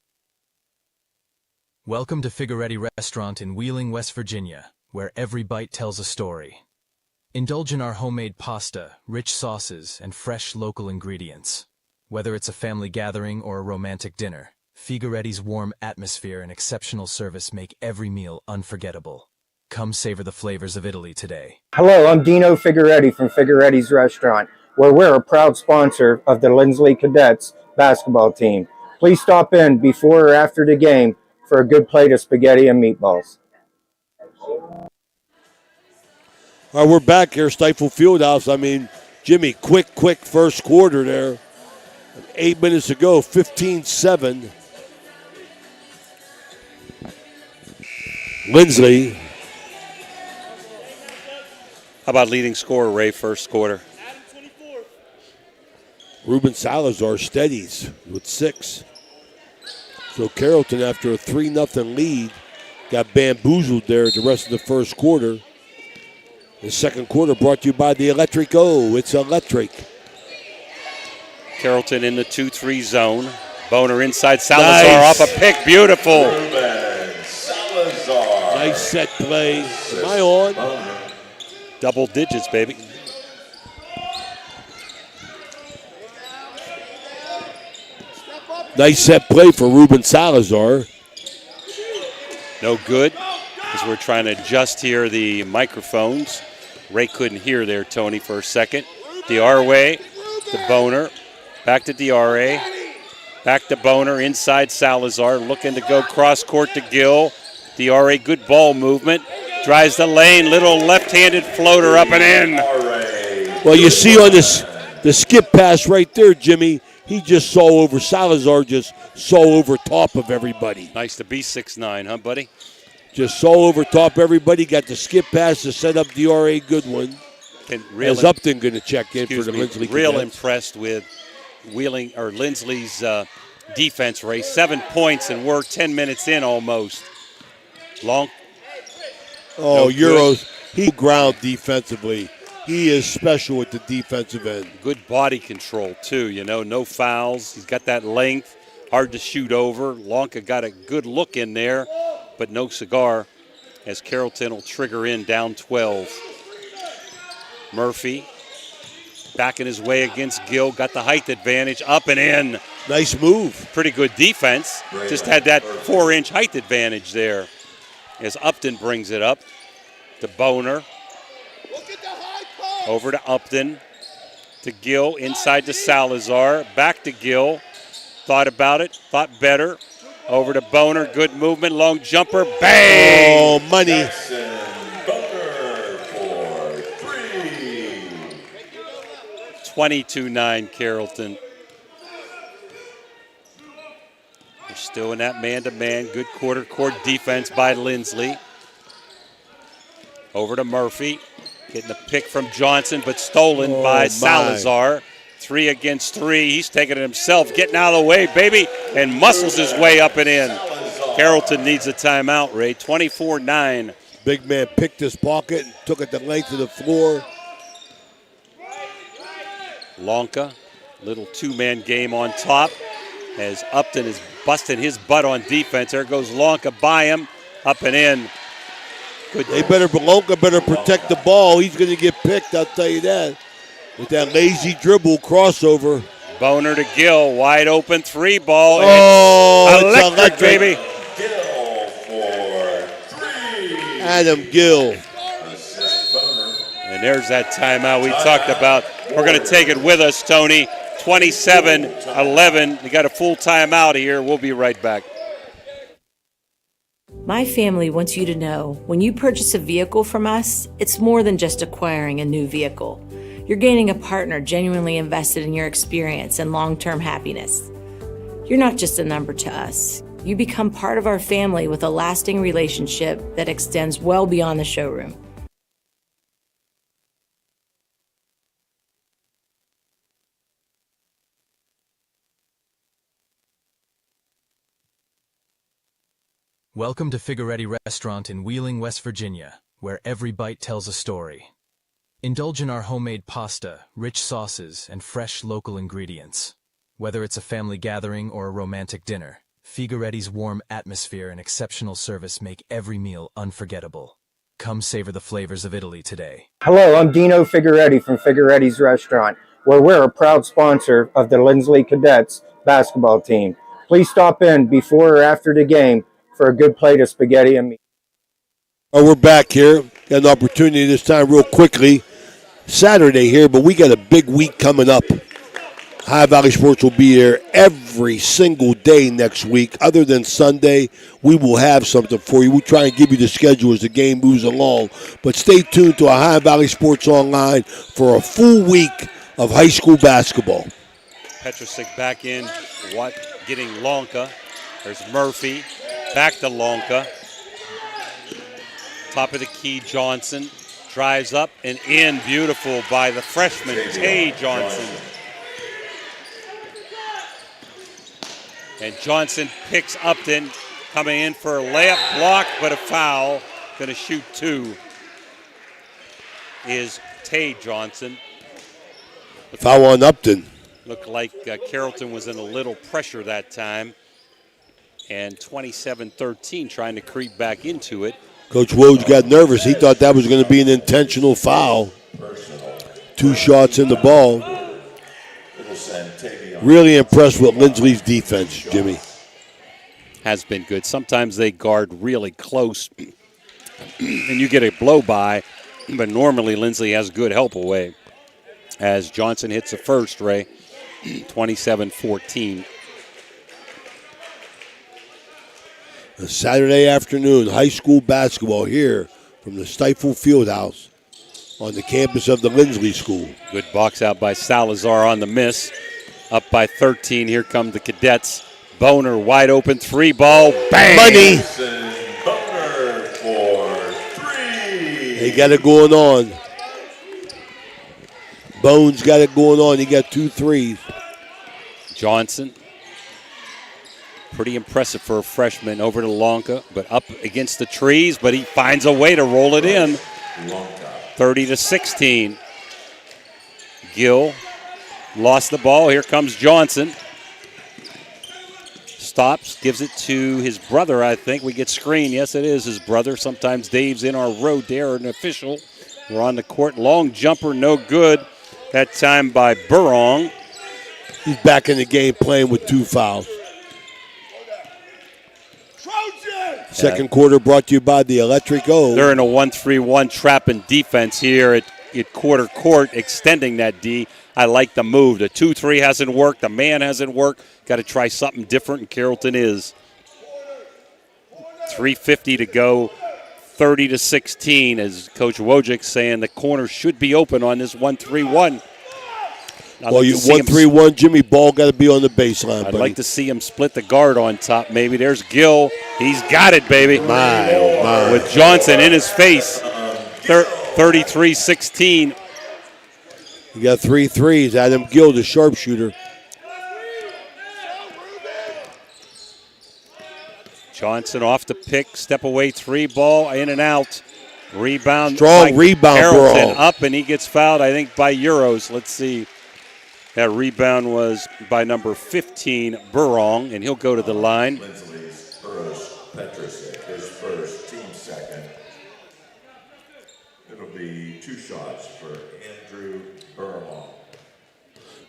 Welcome to Figueretti Restaurant in Wheeling, West Virginia, where every bite tells a story. Indulge in our homemade pasta, rich sauces, and fresh local ingredients. Whether it's a family gathering or a romantic dinner, Figueretti's warm atmosphere and exceptional service make every meal unforgettable. Come savor the flavors of Italy today. Hello, I'm Dino Figueretti from Figueretti's Restaurant, where we're a proud sponsor of the Linsly CADETS basketball team. Please stop in before or after the game for a good plate of spaghetti and meatballs. All right, we're back here, Stifel Fieldhouse. I mean, Jimmy, quick first quarter there. 8 minutes ago, 15-7. Linsly. How about leading scorer, Ray, first quarter? Ruben Salazar steadies with 6. So Carrollton, after a 3-0 lead, got bamboozled there the rest of the first quarter. The second quarter brought to you by the Electric O. It's electric. Carrollton in the 2-3 zone. Boner inside, Salazar off a pick. Beautiful. Nice set play. Am I on? Double digits, baby. Nice set play for Ruben Salazar. No good, as we're trying to adjust here the microphones. Ray couldn't hear there, Tony, for a second. DRA to Boner. Back to DRA. Back to Boner, inside Salazar, looking to go cross-court to Gill. DRA, good ball movement. Drives the lane, little left-handed floater up and in. Well, you see on this the skip pass right there, Jimmy, he just saw over, Salazar just saw over top of everybody. Nice to be 6'9", huh, buddy? Just saw over top everybody, got the skip pass to set up DRA, good one. Is Upton going to check in for the Linsly Real Cadets? Impressed with Linsly's defense, Ray. 7 points, and we're 10 minutes in almost. Long. Oh, Euros, he ground defensively. He is special at the defensive end. Good body control, too, no fouls. He's got that length, hard to shoot over. Lonka got a good look in there, but no cigar, as Carrollton will trigger in down 12. Murphy backing his way against Gill, got the height advantage, up and in. Nice move. Pretty good defense. Just had that 4-inch height advantage there. As Upton brings it up to Boner. Over to Upton. To Gill, inside to Salazar. Back to Gill. Thought about it, thought better. Over to Boner, good movement, long jumper, bang! Oh, money. 22-9 Carrollton. We're still in that man-to-man. Good quarter-court defense by Linsly. Over to Murphy. Getting a pick from Johnson, but stolen by Salazar. 3 against 3. He's taking it himself, getting out of the way, baby, and muscles his way up and in. Carrollton needs a timeout, Ray. 24-9. Big man picked his pocket and took it the length of the floor. Lonka, little two-man game on top as Upton is busting his butt on defense. There goes Lonka by him, up and in. Good. Lonka better protect the ball. He's going to get picked, I'll tell you that. With that lazy dribble crossover. Boner to Gill, wide open 3 ball. Oh, it's electric, baby. Adam Gill. And there's that timeout we talked about. We're going to take it with us, Tony. 27-11. You got a full timeout here. We'll be right back. My family wants you to know when you purchase a vehicle from us, it's more than just acquiring a new vehicle. You're gaining a partner genuinely invested in your experience and long-term happiness. You're not just a number to us. You become part of our family with a lasting relationship that extends well beyond the showroom. Welcome to Figueretti Restaurant in Wheeling, West Virginia, where every bite tells a story. Indulge in our homemade pasta, rich sauces, and fresh local ingredients. Whether it's a family gathering or a romantic dinner, Figueretti's warm atmosphere and exceptional service make every meal unforgettable. Come savor the flavors of Italy today. Hello, I'm Dino Figueretti from Figueretti's Restaurant, where we're a proud sponsor of the Linsly Cadets basketball team. Please stop in before or after the game for a good plate of spaghetti and meat. Oh, we're back here. Got an opportunity this time real quickly. Saturday here, but we got a big week coming up. High Valley Sports will be here every single day next week. Other than Sunday, we will have something for you. We'll try and give you the schedule as the game moves along. But stay tuned to our High Valley Sports Online for a full week of high school basketball. Petrosic back in, getting Lonka. There's Murphy. Back to Lonka. Top of the key, Johnson. Drives up and in. Beautiful by the freshman, Tay Johnson. And Johnson picks Upton, coming in for a layup, blocked, but a foul. Going to shoot 2 is Tay Johnson. Foul on Upton. Looked like Carrollton was in a little pressure that time. And 27-13 trying to creep back into it. Coach Woj got nervous. He thought that was going to be an intentional foul. 2 shots in the ball. Really impressed with Linsly's defense, Jimmy. Has been good. Sometimes they guard really close and you get a blow by, but normally Linsly has good help away. As Johnson hits the first, Ray, 27-14. A Saturday afternoon, high school basketball here from the Stifel Fieldhouse on the campus of the Linsly School. Good box out by Salazar on the miss. Up by 13, here come the Cadets. Boner, wide open, 3-ball, bang! Money! Boner for 3. They got it going on. Bones got it going on. He got 2 threes. Johnson, pretty impressive for a freshman, over to Lonka, but up against the trees, but he finds a way to roll it in. 30-16. Gill lost the ball. Here comes Johnson. Stops, gives it to his brother, I think. We get screen. Yes, it is his brother. Sometimes Dave's in our road there, an official. We're on the court. Long jumper, no good. That time by Burrong. He's back in the game playing with 2 fouls. Second quarter brought to you by the Electric O. They're in a 1-3-1 trap and defense here at quarter court, extending that D. I like the move. The 2-3 hasn't worked. The man hasn't worked. Got to try something different, and Carrollton is. 3:50 to go, 30-16, as Coach Wojcik saying the corner should be open on this 1-3-1. Well, you 1-3-1, Jimmy, ball got to be on the baseline, I'd buddy. like to see him split the guard on top, maybe. There's Gill. He's got it, baby. My. With Johnson in his face. 33-16. You got 3 threes. Adam Gill, the sharpshooter. Johnson off the pick, step away, 3-ball, in and out. Rebound. Strong rebound, Carrollton bro. up, and he gets fouled, I think, by Euros. Let's see. That rebound was by number 15, Burrong, and he'll go to the line. Linsly's Burroughs Petrusik, his first, team second. It'll be 2 shots for Andrew Burrong.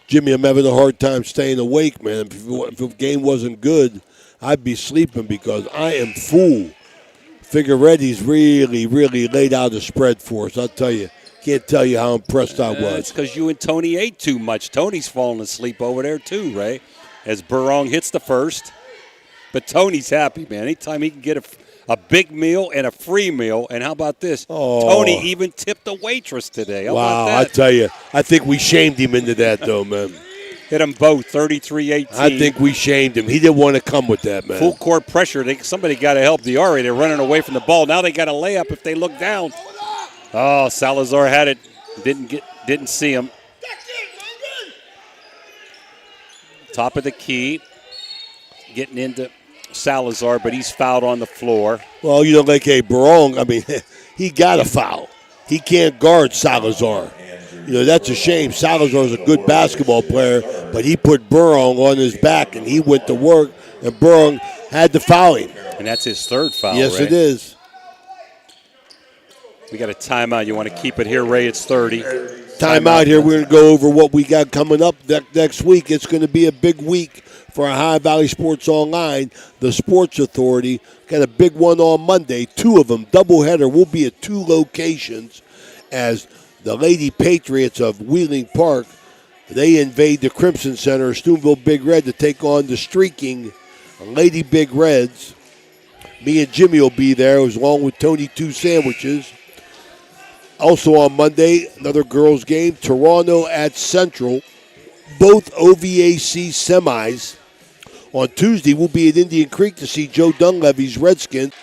Jimmy, I'm having a hard time staying awake, man. If the game wasn't good, I'd be sleeping because I am full. Figueretti's really, really laid out a spread for us. I'll tell you. Can't tell you how impressed I was. It's because you and Tony ate too much. Tony's falling asleep over there too, Ray, as Burrong hits the first. But Tony's happy, man. Anytime he can get a big meal and a free meal. And how about this? Oh. Tony even tipped the waitress today. How Wow, about I that? tell you. I think we shamed him into that, though, man. Hit them both, 33-18. I think we shamed him. He didn't want to come with that, man. Full court pressure. Somebody got to help the Ari. They're running away from the ball. Now they got a layup if they look down. Oh, Salazar had it. Didn't see him. Top of the key. Getting into Salazar, but he's fouled on the floor. Well, you know, like, hey, Barong, I mean, he got a foul. He can't guard Salazar. You know, that's a shame. Salazar's a good basketball player, but he put Burrong on his back, and he went to work, and Burrong had to foul him. And that's his third foul, Yes, Ray. it is. We got a timeout. You want to keep it here, Ray? It's 30. Timeout here. We're going to go over what we got coming up next week. It's going to be a big week for our High Valley Sports Online, the Sports Authority. Got a big one on Monday, 2 of them, doubleheader. We'll be at 2 locations as the Lady Patriots of Wheeling Park, they invade the Crimson Center, Steubenville Big Red, to take on the streaking Lady Big Reds. Me and Jimmy will be there, along with Tony Two Sandwiches. Also on Monday, another girls' game, Toronto at Central, both OVAC semis. On Tuesday, we'll be at Indian Creek to see Joe Dunleavy's Redskins.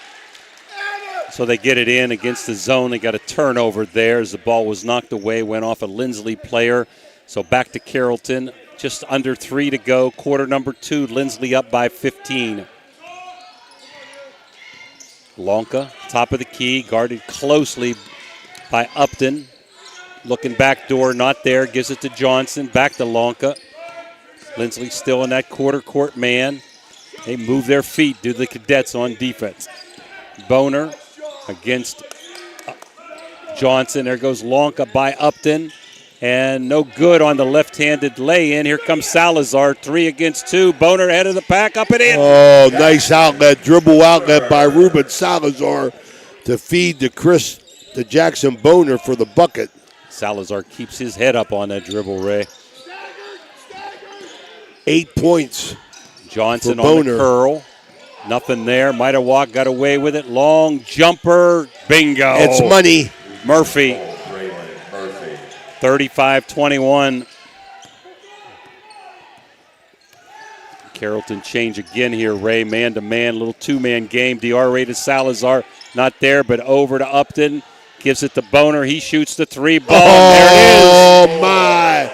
So they get it in against the zone. They got a turnover there as the ball was knocked away, went off a Linsly player. So back to Carrollton Just under 3 to go. Quarter number 2, Linsly up by 15. Lonka, top of the key, guarded closely by Upton. Looking back door, not there. Gives it to Johnson. Back to Lonka. Linsly still in that quarter court man. They move their feet, do the Cadets on defense. Boner against Johnson. There goes Lonka by Upton. And no good on the left-handed lay-in. Here comes Salazar, 3 against 2. Boner ahead of the pack, up and in. Oh, nice outlet, dribble outlet by Ruben Salazar to feed to Jackson Boner for the bucket. Salazar keeps his head up on that dribble, Ray. 8 points. Johnson on the curl. Nothing there. Maidawak got away with it. Long jumper. Bingo. It's money. Murphy. 35-21. Carrollton change again here, Ray. Man-to-man, little two-man game. DRA to Salazar. Not there, but over to Upton. Gives it to Boner. He shoots the 3 ball. There it is. Oh, my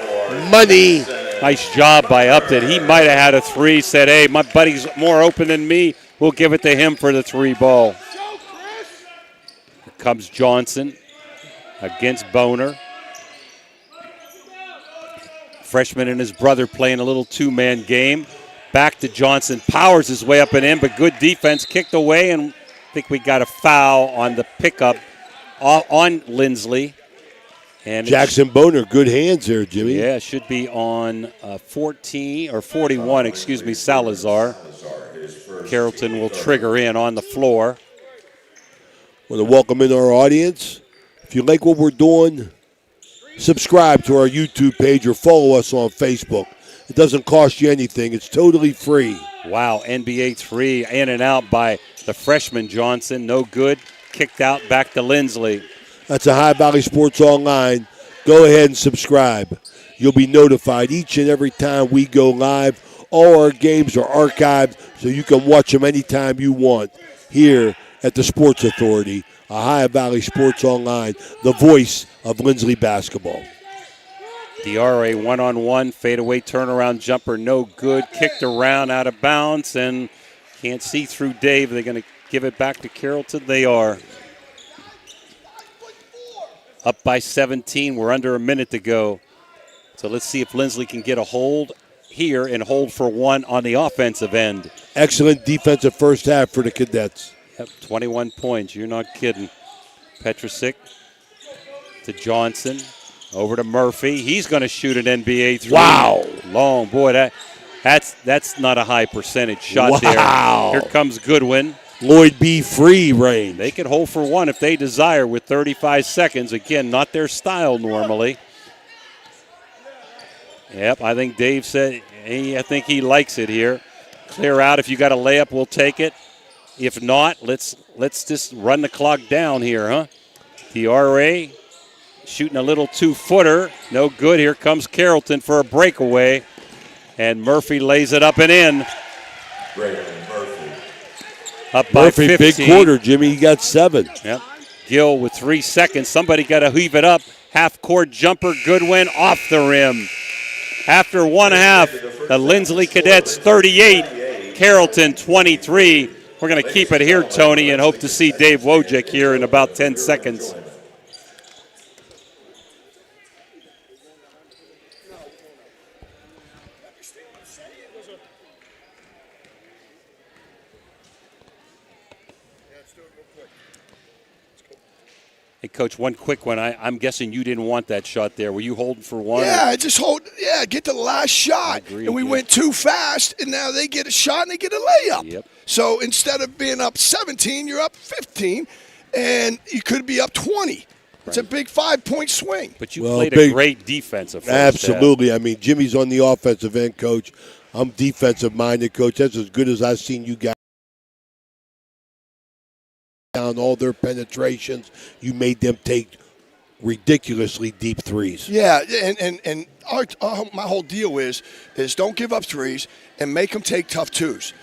money. Nice job by Upton. He might have had a 3. Said, hey, my buddy's more open than me. We'll give it to him for the 3 ball. Here comes Johnson against Boner. Freshman and his brother playing a little two-man game. Back to Johnson. Powers his way up and in, but good defense. Kicked away, and I think we got a foul on the pickup on Linsly. And Jackson Boner, good hands there, Jimmy. Yeah, it should be on 41, Salazar. Carrollton will trigger in on the floor. Want to welcome in our audience. If you like what we're doing, subscribe to our YouTube page or follow us on Facebook. It doesn't cost you anything. It's totally free. Wow, NBA 3 in and out by the freshman Johnson. No good. Kicked out back to Linsly. That's a High Valley Sports Online. Go ahead and subscribe. You'll be notified each and every time we go live. All our games are archived, so you can watch them anytime you want here at the Sports Authority, a High Valley Sports Online, the voice of Linsly Basketball. DRA one-on-one, fadeaway turnaround jumper, no good. Kicked around out of bounds, and can't see through Dave. They're going to give it back to Carrollton. They are. Up by 17. We're under a minute to go. So let's see if Linsly can get a hold here and hold for 1 on the offensive end. Excellent defensive first half for the Cadets. Yep, 21 points. You're not kidding. Petrosic to Johnson. Over to Murphy. He's going to shoot an NBA 3. Wow. Long. Boy, that's not a high percentage shot Wow. there. Here comes Goodwin. Lloyd B. free range. They can hold for 1 if they desire with 35 seconds. Again, not their style normally. Yep, I think Dave said, I think he likes it here. Clear out. If you got a layup, we'll take it. If not, let's just run the clock down here, huh? DRA shooting a little 2-footer. No good. Here comes Carrollton for a breakaway. And Murphy lays it up and in. Up by Murphy, 15. big quarter, Jimmy. He got 7. Yep. Gill with 3 seconds. Somebody got to heave it up. Half-court jumper. Goodwin off the rim. After 1/2, the Linsly Cadets 38, Carrollton 23. We're going to keep it here, Tony, and hope to see Dave Wojcik here in about 10 seconds. Hey, Coach, one quick one. I'm guessing you didn't want that shot there. Were you holding for 1? Yeah, just get the last shot. Agreed, and we went too fast, and now they get a shot and they get a layup. Yep. So instead of being up 17, you're up 15, and you could be up 20. It's a big 5-point swing. But you played a great defensive first Absolutely. half. I mean, Jimmy's on the offensive end, Coach. I'm defensive-minded, Coach. That's as good as I've seen you guys. Down all their penetrations. You made them take ridiculously deep threes. Yeah, and my whole deal is don't give up threes and make them take tough twos.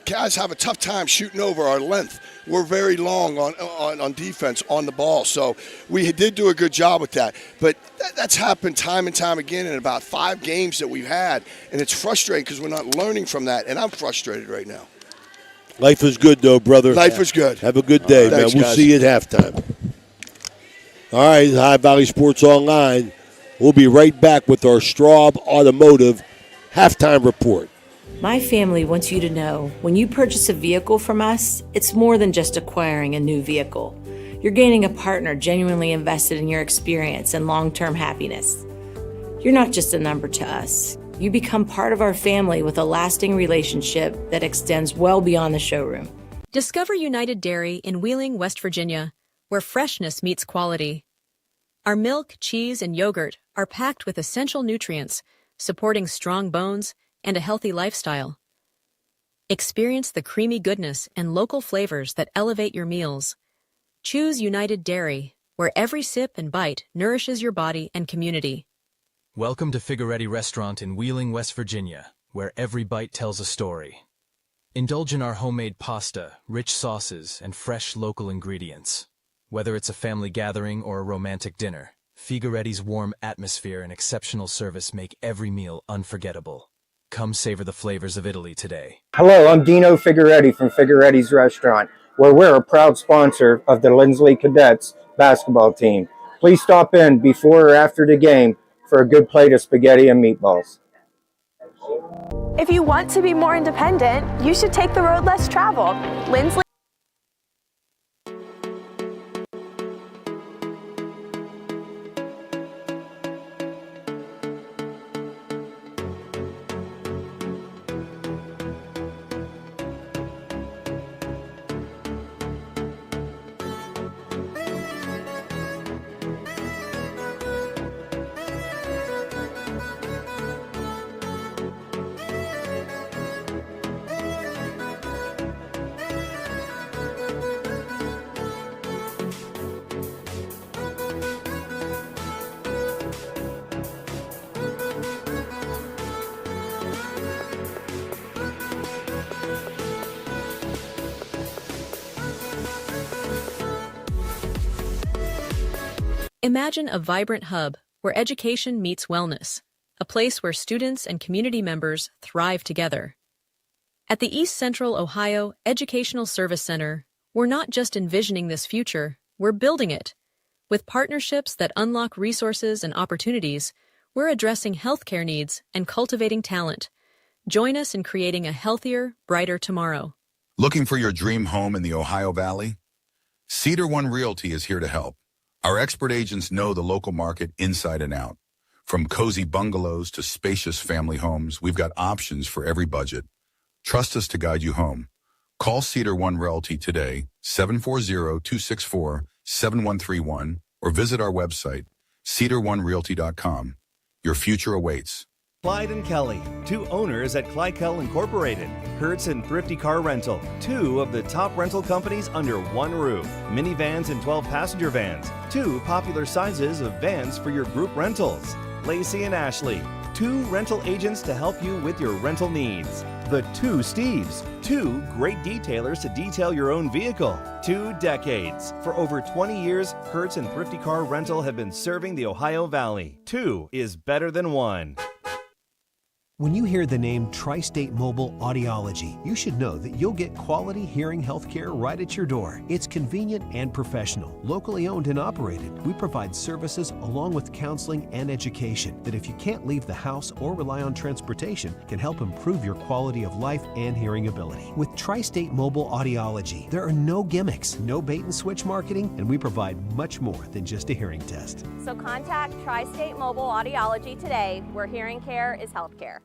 Guys have a tough time shooting over our length. We're very long on defense on the ball, so we did do a good job with that. But that's happened time and time again in about 5 games that we've had, and it's frustrating because we're not learning from that, and I'm frustrated right now. Life is good, though, brother. Life is good. Have a good day, man. Thanks, We'll guys. see you at halftime. All right, High Valley Sports Online. We'll be right back with our Straub Automotive halftime report. My family wants you to know when you purchase a vehicle from us, it's more than just acquiring a new vehicle. You're gaining a partner genuinely invested in your experience and long-term happiness. You're not just a number to us. You become part of our family with a lasting relationship that extends well beyond the showroom. Discover United Dairy in Wheeling, West Virginia, where freshness meets quality. Our milk, cheese, and yogurt are packed with essential nutrients, supporting strong bones and a healthy lifestyle. Experience the creamy goodness and local flavors that elevate your meals. Choose United Dairy, where every sip and bite nourishes your body and community. Welcome to Figueretti Restaurant in Wheeling, West Virginia, where every bite tells a story. Indulge in our homemade pasta, rich sauces, and fresh local ingredients. Whether it's a family gathering or a romantic dinner, Figueretti's warm atmosphere and exceptional service make every meal unforgettable. Come savor the flavors of Italy today. Hello, I'm Dino Figueretti from Figueretti's Restaurant, where we're a proud sponsor of the Linsly CADETS basketball team. Please stop in before or after the game for a good plate of spaghetti and meatballs. If you want to be more independent, you should take the road less traveled. Linsly. Imagine a vibrant hub where education meets wellness, a place where students and community members thrive together. At the East Central Ohio Educational Service Center, we're not just envisioning this future, we're building it. With partnerships that unlock resources and opportunities, we're addressing healthcare needs and cultivating talent. Join us in creating a healthier, brighter tomorrow. Looking for your dream home in the Ohio Valley? Cedar One Realty is here to help. Our expert agents know the local market inside and out. From cozy bungalows to spacious family homes, we've got options for every budget. Trust us to guide you home. Call Cedar One Realty today, 740-264-7131, or visit our website, cedaronerealty.com. Your future awaits. Clyde and Kelly, 2 owners at Clykel Incorporated. Hertz and Thrifty Car Rental, 2 of the top rental companies under one roof. Minivans and 12-passenger vans, 2 popular sizes of vans for your group rentals. Lacey and Ashley, 2 rental agents to help you with your rental needs. The 2 Steves, 2 great detailers to detail your own vehicle. 2 decades. For over 20 years, Hertz and Thrifty Car Rental have been serving the Ohio Valley. 2 is better than 1. When you hear the name Tri-State Mobile Audiology, you should know that you'll get quality hearing health care right at your door. It's convenient and professional, locally owned and operated. We provide services along with counseling and education that, if you can't leave the house or rely on transportation, can help improve your quality of life and hearing ability. With Tri-State Mobile Audiology, there are no gimmicks, no bait and switch marketing, and we provide much more than just a hearing test. So contact Tri-State Mobile Audiology today, where hearing care is healthcare.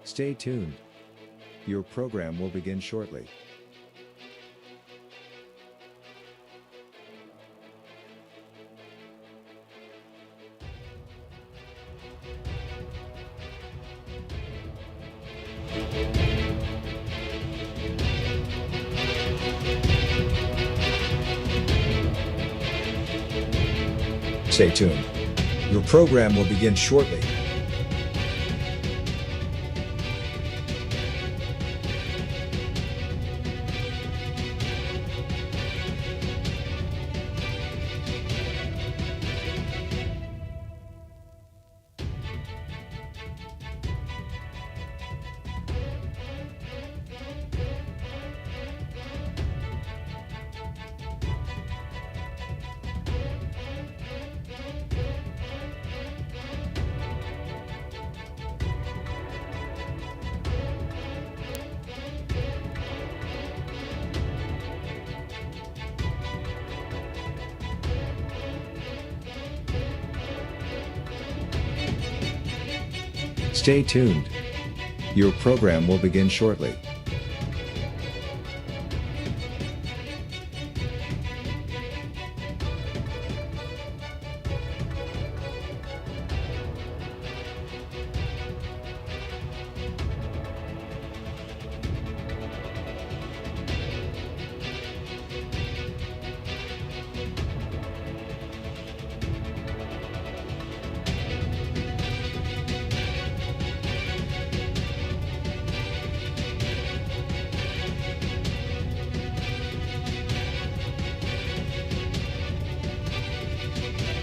Stay tuned. Your program will begin shortly. Stay tuned. Your program will begin shortly. Stay tuned. Your program will begin shortly.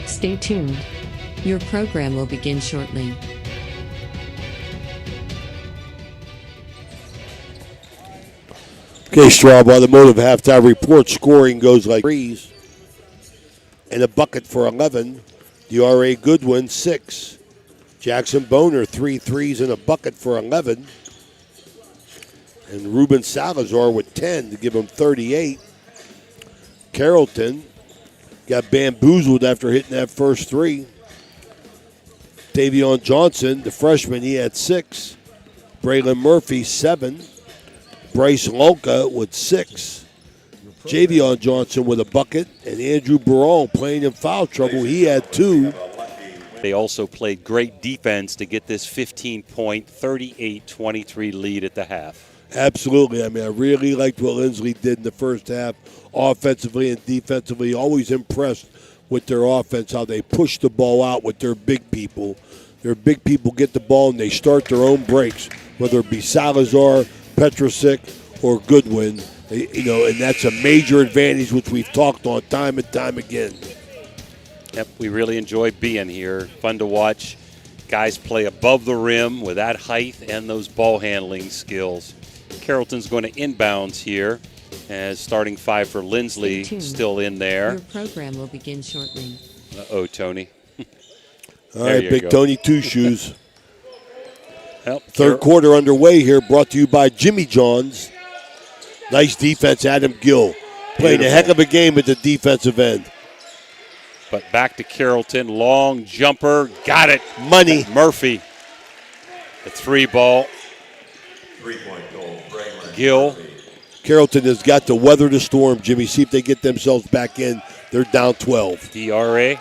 Stay tuned. Your program will begin shortly. Okay, Straub Automotive halftime report. Scoring goes like threes. And a bucket for 11. DRA Goodwin, 6. Jackson Boner, 3 threes and a bucket for 11. And Ruben Salazar with 10 to give him 38. Carrollton got bamboozled after hitting that first three. Davion Johnson, the freshman, he had 6. Braylon Murphy, 7. Bryce Lonka with 6. Javion Johnson with a bucket. And Andrew Barral playing in foul trouble. He had 2. They also played great defense to get this 15-point, 38-23 lead at the half. Absolutely. I mean, I really liked what Linsly did in the first half, offensively and defensively. Always impressed with their offense, how they push the ball out with their big people. Their big people get the ball and they start their own breaks, whether it be Salazar, Petrosic, or Goodwin. And that's a major advantage, which we've talked on time and time again. Yep, we really enjoy being here. Fun to watch guys play above the rim with that height and those ball handling skills. Carrollton's going to inbounds here as starting 5 for Linsly still in there. Your program will begin shortly. Uh-oh, Tony. All right, Big go. Tony Two Shoes. Third quarter underway here, brought to you by Jimmy John's. Nice defense, Adam Gill. Playing a heck of a game at the defensive end. But back to Carrollton, long jumper, got it. Money. Murphy, the 3 ball. 3-point goal, Braylon. Gill. Carrollton has got to weather the storm, Jimmy. See if they get themselves back in. They're down 12. DRA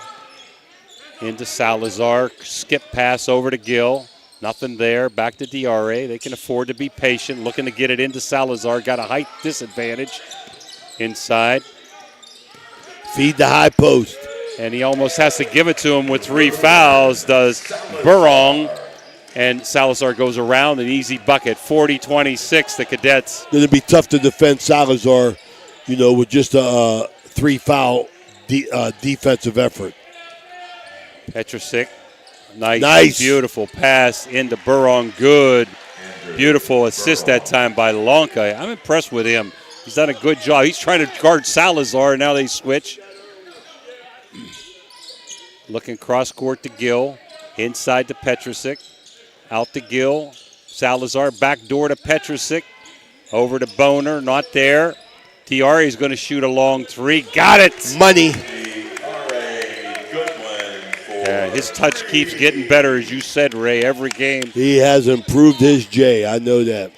into Salazar. Skip pass over to Gill. Nothing there. Back to DRA. They can afford to be patient. Looking to get it into Salazar. Got a height disadvantage inside. Feed the high post. And he almost has to give it to him with 3 fouls, does Burrong. And Salazar goes around, an easy bucket. 40-26, the Cadets. Going to be tough to defend Salazar, with just a 3-foul defensive effort. Petrosic, nice, beautiful pass into Burrong. Good, beautiful assist that time by Lonka. I'm impressed with him. He's done a good job. He's trying to guard Salazar, and now they switch. Looking cross-court to Gill. Inside to Petrosic. Out to Gill. Salazar back door to Petrosic. Over to Boner. Not there. Tiari is going to shoot a long 3. Got it. Money. Yeah, his touch keeps getting better, as you said, Ray, every game. He has improved his J. I know that.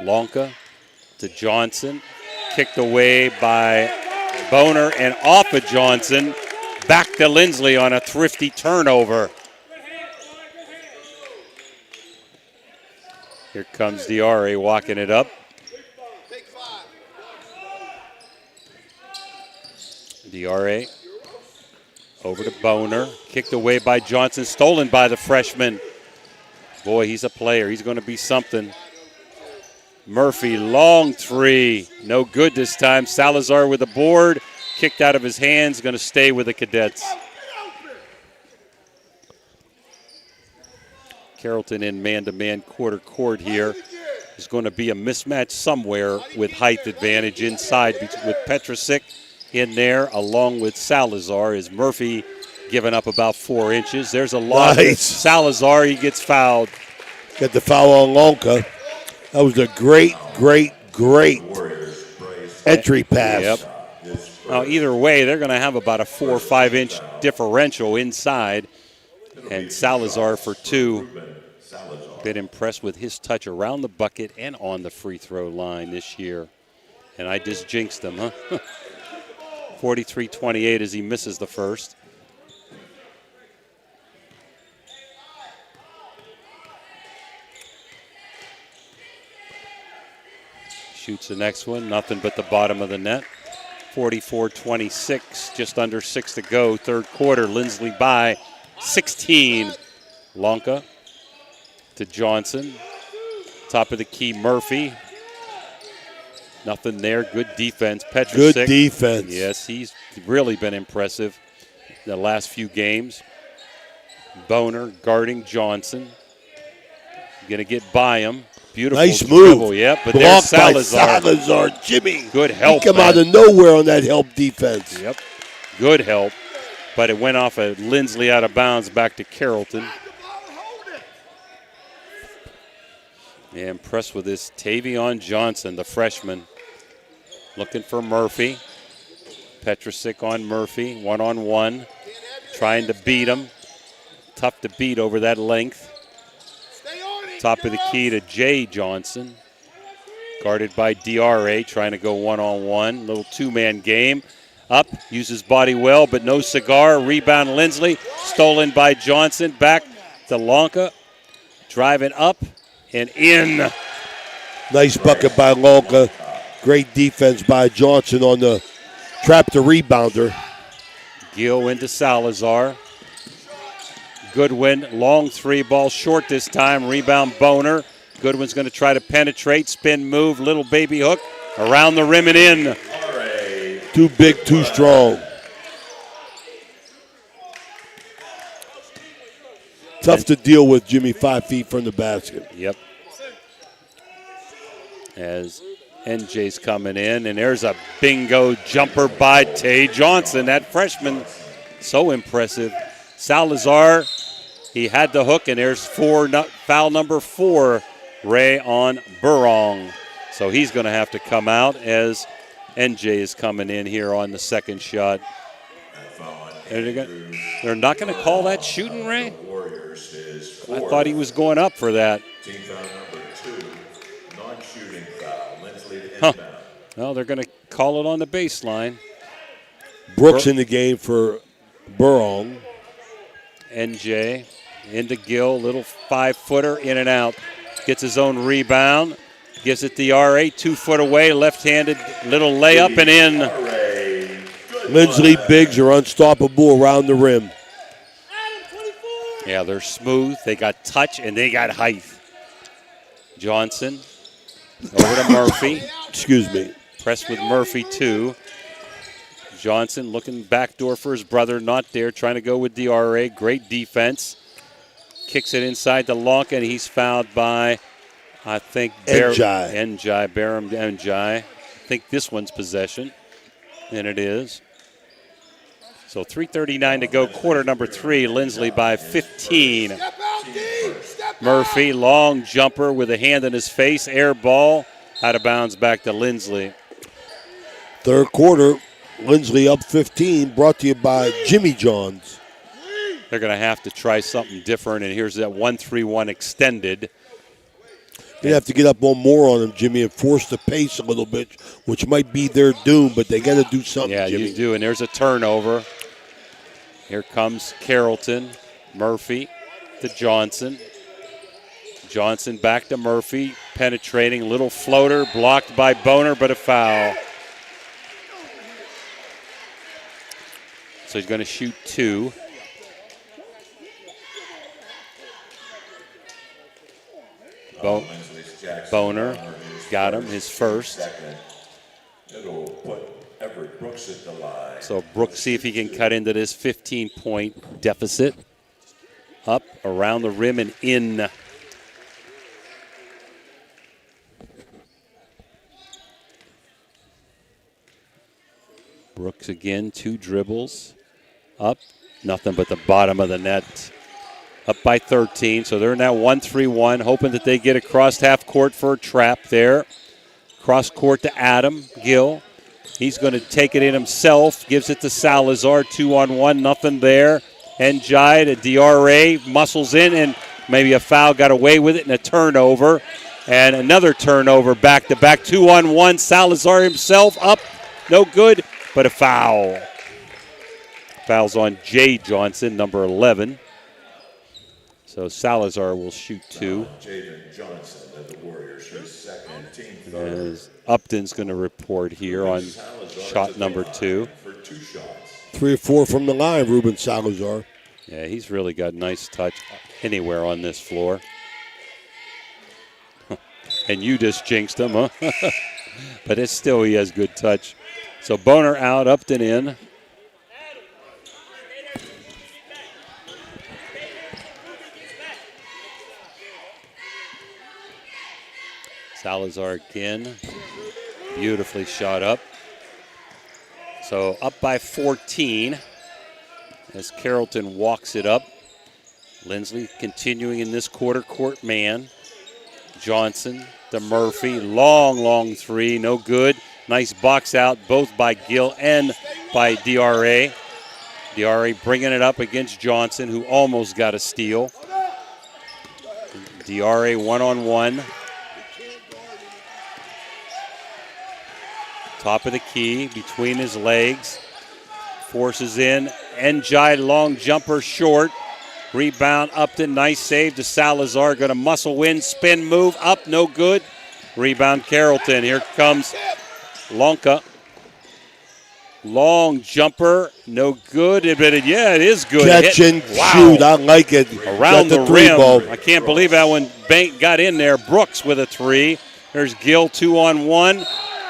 Lonka to Johnson. Kicked away by Boner and off of Johnson. Back to Linsly on a thrifty turnover. Here comes Diarra walking it up. Diarra over to Boner. Kicked away by Johnson. Stolen by the freshman. Boy, he's a player. He's going to be something. Murphy, long three. No good this time. Salazar with the board. Kicked out of his hands. Going to stay with the Cadets. Carrollton in man-to-man quarter court here. There's going to be a mismatch somewhere with height advantage inside with Petrosic in there along with Salazar. Is Murphy giving up about 4 inches. There's a lot. Nice. Salazar, he gets fouled. Got the foul on Lonka. That was a great entry pass. Yep. Now, either way, they're going to have about a 4 or 5 inch differential inside. And Salazar for 2. Been impressed with his touch around the bucket and on the free throw line this year. And I just jinxed him, huh? 43-28 as he misses the first. Shoots the next one, nothing but the bottom of the net. 44-26, just under 6 to go, third quarter. Linsly by 16. Lonka to Johnson. Top of the key, Murphy. Nothing there. Good defense. Petrosic. Good defense. Yes, he's really been impressive the last few games. Boner guarding Johnson. Going to get by him. Beautiful nice move. Dribble. Yep, but blocked there's Salazar. by Salazar. Jimmy. Good help. He come man. out of nowhere on that help defense. Yep. Good help. But it went off of Linsly out of bounds back to Carrollton. Yeah, impressed with this Tavion Johnson, the freshman. Looking for Murphy. Petrosic on Murphy, one-on-one. Trying to beat him. Tough to beat over that length. Top of the key to Jay Johnson. Guarded by Diarra, trying to go one-on-one. Little two-man game. Up, uses body well, but no cigar. Rebound Linsly, stolen by Johnson. Back to Lonka. Driving up and in. Nice bucket by Lonka. Great defense by Johnson on the trap the rebounder. Gill into Salazar. Goodwin, long three, ball short this time. Rebound Boner. Goodwin's going to try to penetrate, spin move, little baby hook, around the rim and in. Too big, too strong. Tough to deal with, Jimmy, 5 feet from the basket. Yep. As NJ's coming in, and there's a bingo jumper by Tay Johnson. That freshman, so impressive. Salazar, he had the hook, and there's foul number 4, Ray on Burrong. So he's going to have to come out as NJ is coming in here on the second shot. They're not going to call that shooting, Ray? I thought he was going up for that. Huh. Well, they're going to call it on the baseline. Brooks in the game for Burrong. NJ into Gill, little 5-footer, in and out. Gets his own rebound. Gives it to RA, 2 foot away, left-handed, little layup and in. Linsly bigs are unstoppable around the rim. Yeah, they're smooth. They got touch and they got height. Johnson over to Murphy. Excuse me. Press with Murphy, too. Johnson looking backdoor for his brother, not there, trying to go with DRA. Great defense. Kicks it inside to Lonka, and he's fouled by, I think, Baram Njai. I think this one's possession, and it is. So 3:39 to go, quarter number 3, Linsly by 15. Murphy, long jumper with a hand in his face, air ball, out of bounds back to Linsly. Third quarter, Linsly up 15, brought to you by Jimmy John's. They're going to have to try something different, and here's that 1-3-1 extended. They have to get up one more on them, Jimmy, and force the pace a little bit, which might be their doom, but they got to do something, Yeah, Jimmy. you do, and there's a turnover. Here comes Carrollton. Murphy to Johnson. Johnson back to Murphy, penetrating, little floater, blocked by Boner, but a foul. So he's going to shoot 2. Boner got him, his first. So Brooks, see if he can cut into this 15-point deficit. Up, around the rim, and in. Brooks again, 2 dribbles. Up, nothing but the bottom of the net. Up by 13, so they're now 1-3-1, hoping that they get across half court for a trap there. Cross court to Adam Gill. He's going to take it in himself, gives it to Salazar, 2-on-1, nothing there. And Jai to DRA, muscles in, and maybe a foul, got away with it, and a turnover. And another turnover back-to-back, 2-on-1. Salazar himself up, no good, but a foul. Foul's on Jay Johnson, number 11. So Salazar will shoot 2. Jaden Johnson of the Warriors, his second, team third. As Upton's going to report here on shot number 2. For 2 shots. 3 or 4 from the line, Ruben Salazar. Yeah, he's really got nice touch anywhere on this floor. And you just jinxed him, huh? But it's still, he has good touch. So Boner out, Upton in. Salazar again, beautifully shot up. So up by 14 as Carrollton walks it up. Linsly continuing in this quarter, court man. Johnson to Murphy, long 3, no good. Nice box out both by Gill and by DRA. DRA bringing it up against Johnson, who almost got a steal. DRA 1-on-1. Top of the key, between his legs. Forces in. Njai, long jumper, short. Rebound, Upton, nice save to Salazar. Going to muscle win, spin move, up, no good. Rebound, Carrollton. Here comes Lonka. Long jumper, no good. Yeah, it is good. Catch and shoot, I like it. Around the rim. Ball. I can't believe that one got in there. Brooks with a 3. There's Gill, 2-on-1.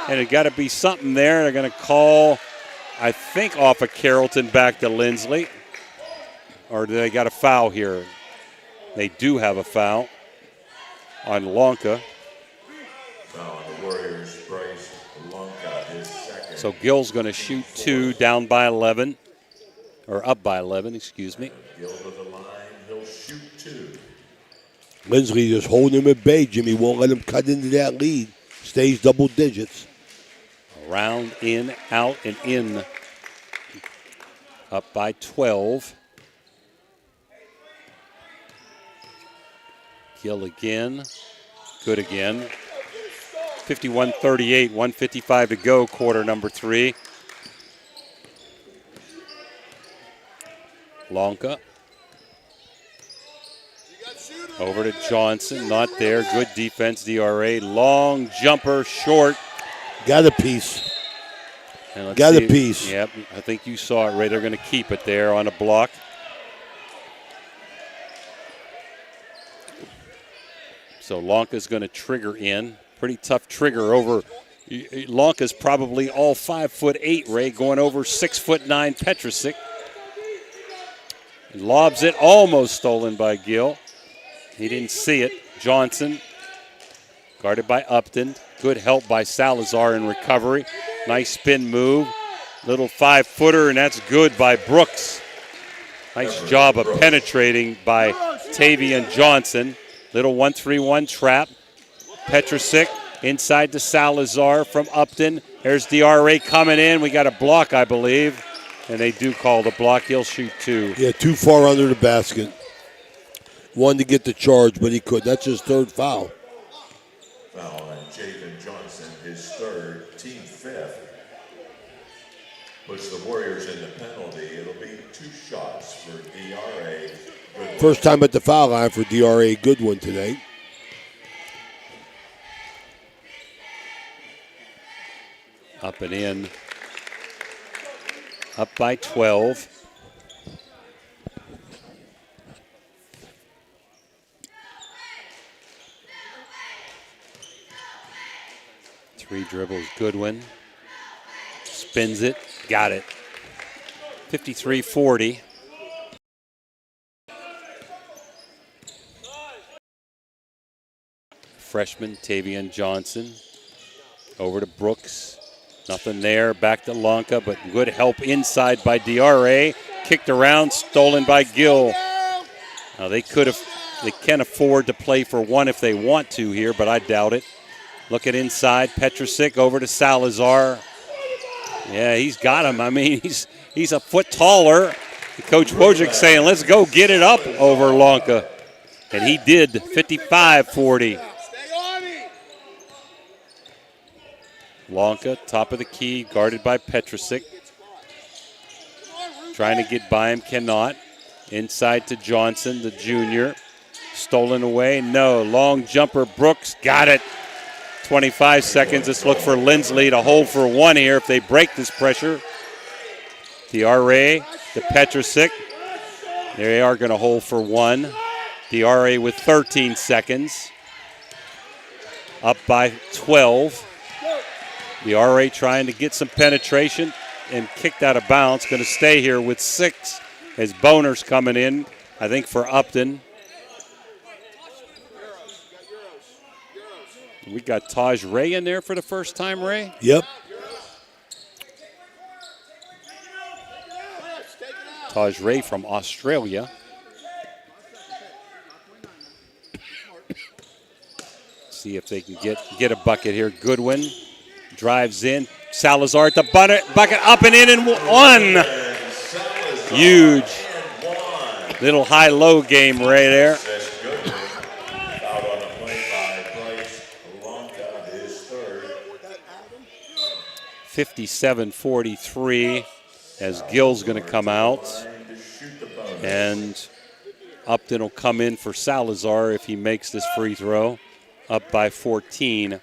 And it got to be something there. They're going to call, I think, off of Carrollton back to Linsly. Or do they got a foul here? They do have a foul on Lonka. Foul on the Warriors, Bryce Lonka, his second. So Gill's going to shoot 2, down by 11. Or up by 11, excuse me. Gill to the line, he'll shoot 2. Linsly just holding him at bay. Jimmy won't let him cut into that lead. Stays double digits. Around, in, out, and in. Up by 12. Gill again. Good again. 51-38, 1:55 to go, quarter number 3. Lonka. Over to Johnson, not there. Good defense, DRA. Long jumper, short. Got a piece. Got a piece. Yep, I think you saw it, Ray. They're going to keep it there on a block. So Lonka's going to trigger in. Pretty tough trigger over. Lonka's probably all 5'8", Ray, going over 6'9", Petrosic. Lobs it, almost stolen by Gill. He didn't see it. Johnson, guarded by Upton. Good help by Salazar in recovery. Nice spin move. Little 5-footer, and that's good by Brooks. Nice job of penetrating by Tavian Johnson. Little 1-3-1 trap. Petrosic Inside to Salazar from Upton. There's DRA coming in. We got a block, I believe. And they do call the block. He'll shoot 2. Yeah, too far under the basket. Wanted to get the charge, but he could. That's his 3rd foul. Foul on Javen Johnson, his 3rd, team 5th. Puts the Warriors in the penalty. It'll be 2 shots for DRA. Goodwin. First time at the foul line for DRA Goodwin today. Up and in. Up by 12. Three dribbles, Goodwin. Spins it, got it. 53-40. Freshman Tavian Johnson. Over to Brooks. Nothing there. Back to Lanka, but good help inside by DRA. Kicked around, stolen by Gill. Now they can afford to play for 1 if they want to here, but I doubt it. Look at inside. Petrosic over to Salazar. Yeah, he's got him. I mean, he's a foot taller. Coach Wojcik saying, let's go get it up over Lanka. And he did. 55-40. Lanka, top of the key, guarded by Petrosic. Trying to get by him, cannot. Inside to Johnson, the junior. Stolen away, no. Long jumper, Brooks, got it. 25 seconds, let's look for Linsly to hold for 1 here if they break this pressure. DRA to Petrosic. They are going to hold for 1. DRA with 13 seconds. Up by 12. DRA trying to get some penetration and kicked out of bounds. Going to stay here with 6 as Boner's coming in, I think, for Upton. We got Taj Ray in there for the first time, Ray? Yep. Taj Ray from Australia. See if they can get a bucket here. Goodwin drives in. Salazar at the bucket, up and in and 1. Huge. Little high-low game right there. 57-43 as Gill's going to come out. And Upton will come in for Salazar if he makes this free throw. Up by 14.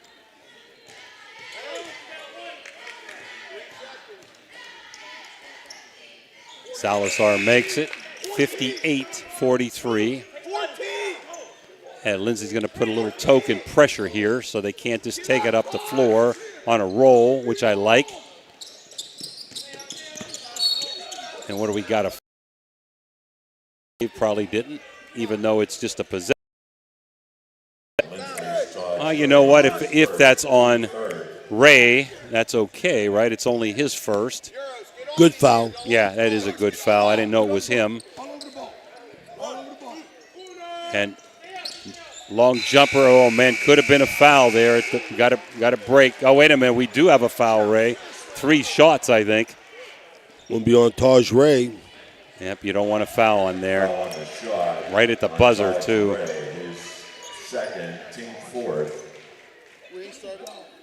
Salazar makes it. 58-43. And Lindsay's going to put a little token pressure here so they can't just take it up the floor on a roll, which I like. And what do we got? He probably didn't, even though it's just a possession. You know what? If that's on Ray, that's okay, right? It's only his first. Good foul. Yeah, that is a good foul. I didn't know it was him. And long jumper. Oh, man, could have been a foul there. Got to break. Oh, wait a minute. We do have a foul, Ray. 3 shots, I think. Will be on Taj Ray. Yep, you don't want a foul on there. Right at the buzzer, too. His 2nd, team 4th.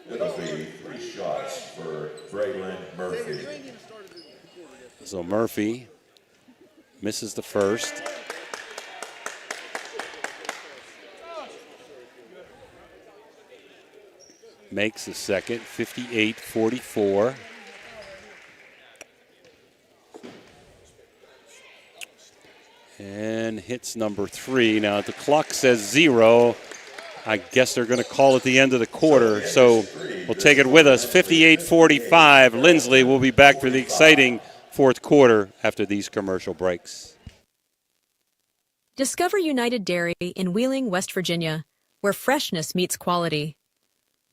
It'll be 3 shots for Braylon Murphy. So Murphy misses the first. Makes the second, 58-44. And hits number 3. Now the clock says 0. I guess they're going to call it the end of the quarter. So we'll take it with us. 58-45. Linsly will be back for the exciting 4th quarter after these commercial breaks. Discover United Dairy in Wheeling, West Virginia, where freshness meets quality.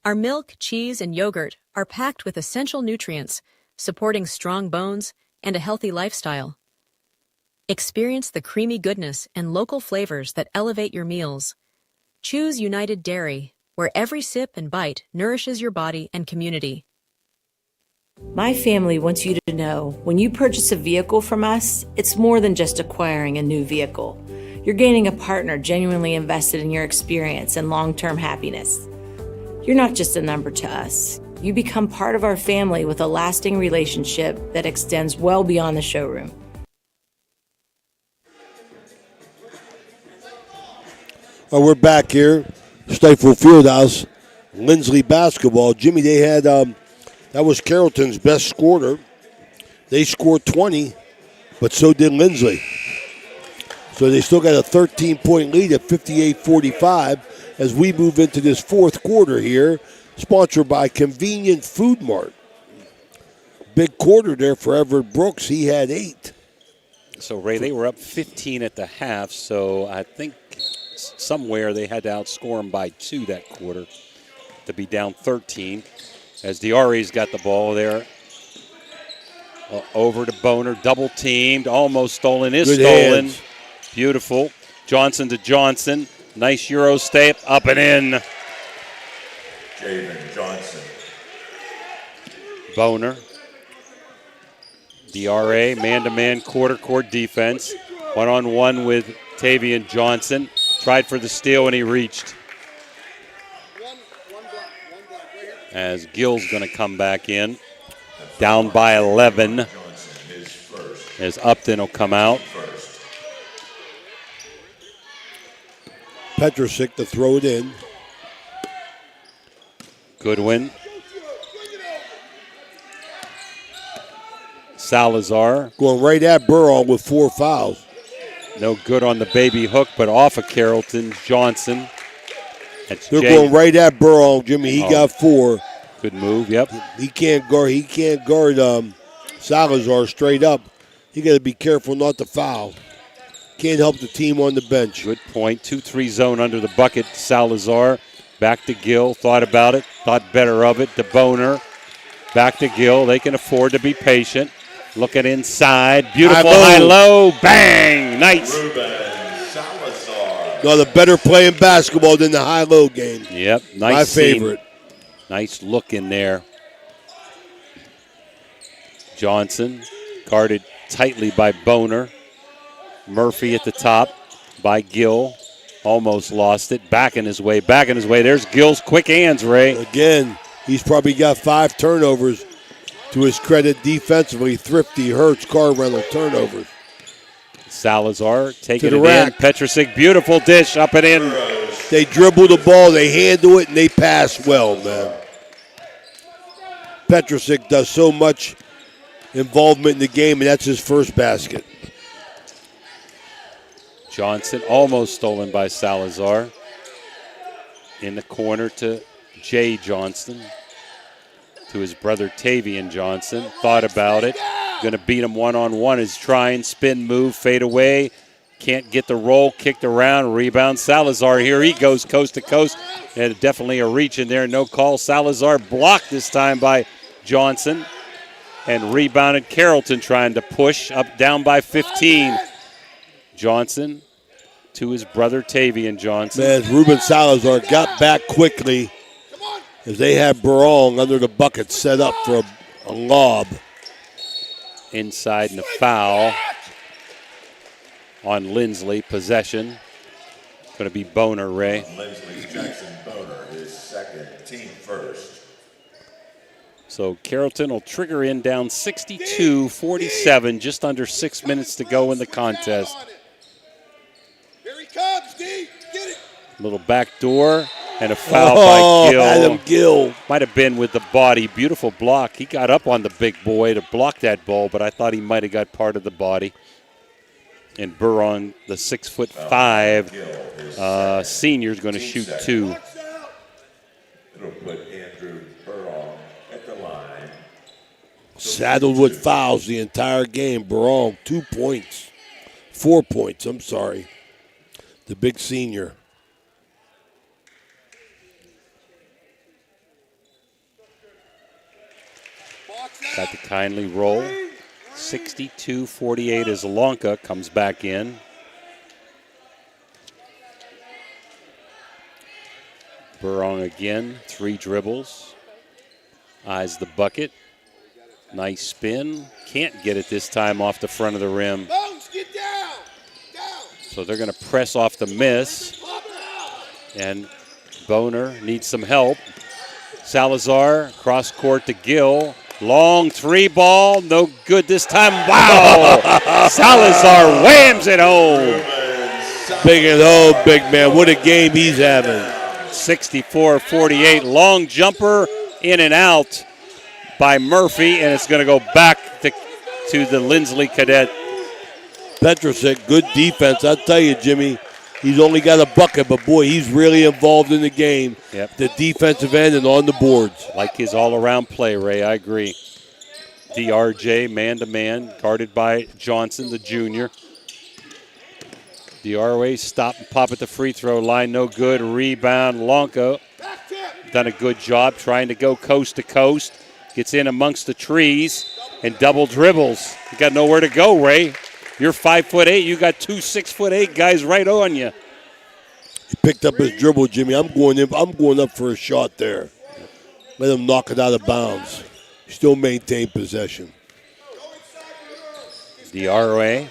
Our milk, cheese, and yogurt are packed with essential nutrients, supporting strong bones and a healthy lifestyle. Experience the creamy goodness and local flavors that elevate your meals. Choose United Dairy, where every sip and bite nourishes your body and community. My family wants you to know when you purchase a vehicle from us, it's more than just acquiring a new vehicle. You're gaining a partner genuinely invested in your experience and long-term happiness. You're not just a number to us. You become part of our family with a lasting relationship that extends well beyond the showroom. Well, we're back here, Stifel Fieldhouse, Linsly Basketball. Jimmy, they had, that was Carrollton's best scorer. They scored 20, but so did Linsly. So they still got a 13-point lead at 58-45 as we move into this fourth quarter here, sponsored by Convenient Food Mart. Big quarter there for Everett Brooks. He had 8. So, Ray, they were up 15 at the half, so I think somewhere they had to outscore them by 2 that quarter to be down 13. As DRA's got the ball there. Over to Boner, double teamed, almost stolen, is Good stolen. hands. Beautiful. Johnson to Johnson. Nice Euro step, up and in. Javen Johnson. Boner. DRA, man-to-man quarter-court defense. One-on-one with Tavian Johnson. Tried for the steal and he reached. As Gill's going to come back in. Down by 11. As Upton will come out. Petrosic to throw it in. Goodwin. Salazar. Going right at Burrell with 4 fouls. No good on the baby hook, but off of Carrollton. Johnson. That's They're Jay. going right at Burrell, Jimmy. He got 4. Good move, yep. He can't guard Salazar straight up. He got to be careful not to foul. Can't help the team on the bench. Good point. 2-3 zone under the bucket. Salazar. Back to Gill. Thought about it. Thought better of it. To Boner. Back to Gill. They can afford to be patient. Looking inside. Beautiful high-low. Bang! Nice. No, the better play in basketball than the high-low game. Yep. Nice. My favorite. Nice look in there. Johnson guarded tightly by Boner. Murphy at the top by Gill. Almost lost it. Back in his way. There's Gill's quick hands, Ray. Again, he's probably got 5 turnovers. To his credit, defensively, thrifty, Hurts, car rental turnovers. Salazar taking To it the rack. in. Petrosic, beautiful dish, up and in. They dribble the ball, they handle it, and they pass well, man. Petrosic does so much involvement in the game, and that's his first basket. Johnson almost stolen by Salazar. In the corner to Jay Johnson. To his brother Tavian Johnson. Thought about it. Going to beat him one-on-one. Is trying, spin move, fade away. Can't get the roll, kicked around, rebound. Salazar, here he goes coast to coast. And definitely a reach in there, no call. Salazar blocked this time by Johnson. And rebounded Carrollton trying to push up down by 15. Johnson to his brother Tavian Johnson. Man, Ruben Salazar got back quickly as they had Barong under the bucket set up for a lob. Inside and a foul on Linsly. Possession. Going to be Boner, Ray. Linsly Jackson Boner, his second, team first. So Carrollton will trigger in down 62-47, just under 6 minutes to go in the contest. Here he comes, D. Get it. Little back door and a foul by Gill. Adam Gill. Might have been with the body. Beautiful block. He got up on the big boy to block that ball, but I thought he might have got part of the body. And Burron, the 6'5" senior, is going to shoot 2. It'll put Andrew Burrong at the line. Saddled with fouls the entire game. Barong, 2 points. 4 points, I'm sorry. The big senior. Got the kindly roll. 62-48 as Lonka comes back in. Burrong again, 3 dribbles. Eyes the bucket. Nice spin. Can't get it this time off the front of the rim. Bones, get down. So they're going to press off the miss. And Boner needs some help. Salazar, cross court to Gill. Long 3 ball, no good this time. Wow! Salazar whams it home. Big and home, big man. What a game he's having. 64-48, long jumper, in and out by Murphy, and it's going to go back to the Linsly Cadet. Petrosic, good defense. I'll tell you, Jimmy, he's only got a bucket, but boy, he's really involved in the game. Yep. The defensive end and on the boards. Like his all-around play, Ray, I agree. DRJ, man-to-man, guarded by Johnson, the junior. DRA stop and pop at the free throw line, no good. Rebound, Lonka. Done a good job trying to go coast to coast. Gets in amongst the trees and double dribbles. You got nowhere to go, Ray. You're 5'8". You got 2 6'8" guys right on you. He picked up his dribble, Jimmy. I'm going up for a shot there. Let him knock it out of bounds. Still maintain possession. DRA.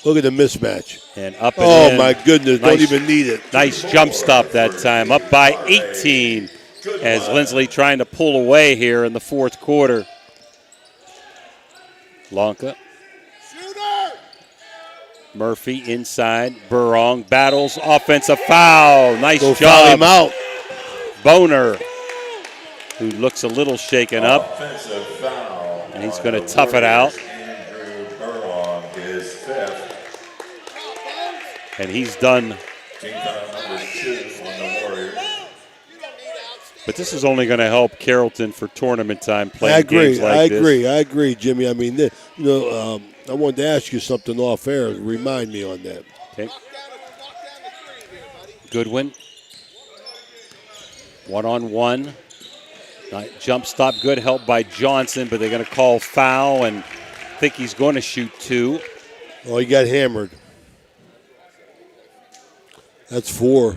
Look at the mismatch. And up and in. My goodness, nice, don't even need it. Nice jump stop that time. Up by 18 as Linsly trying to pull away here in the fourth quarter. Lonka. Murphy inside. Burrong battles. Offensive foul. Nice Go job. foul him out. Boner, who looks a little shaken up. And he's going to tough it out. And he's done. But this is only going to help Carrollton for tournament time playing games like this. I agree, Jimmy. I mean, I wanted to ask you something off air. Remind me on that. Okay. Goodwin. 1-on-1. Jump stop, good help by Johnson, but they're going to call foul and think he's going to shoot 2. Oh, he got hammered. That's 4.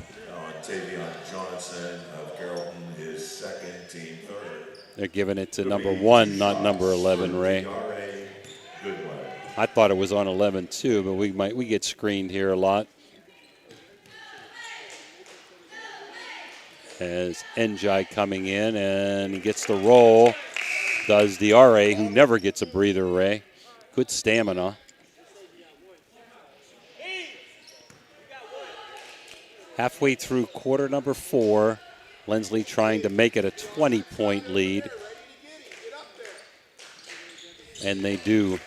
Johnson of Carrollton, his second, team third. They're giving it to number 1, not number 11, Ray. I thought it was on 11 too, but we get screened here a lot. As Njai coming in, and he gets the roll. Does the RA, who never gets a breather, Ray. Good stamina. Halfway through quarter number 4, Linsly trying to make it a 20-point lead. And they do.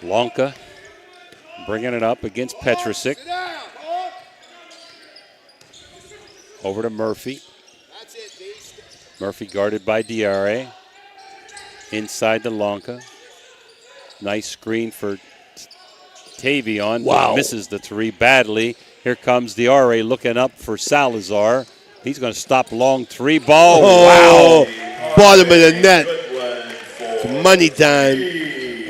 Lonka bringing it up against Petrosic. Over to Murphy. Murphy guarded by DRA. Inside to Lonka. Nice screen for Tavion. Wow. Misses the 3 badly. Here comes DRA looking up for Salazar. He's going to stop long 3 ball. Oh, wow. Bottom of the net. It's money time.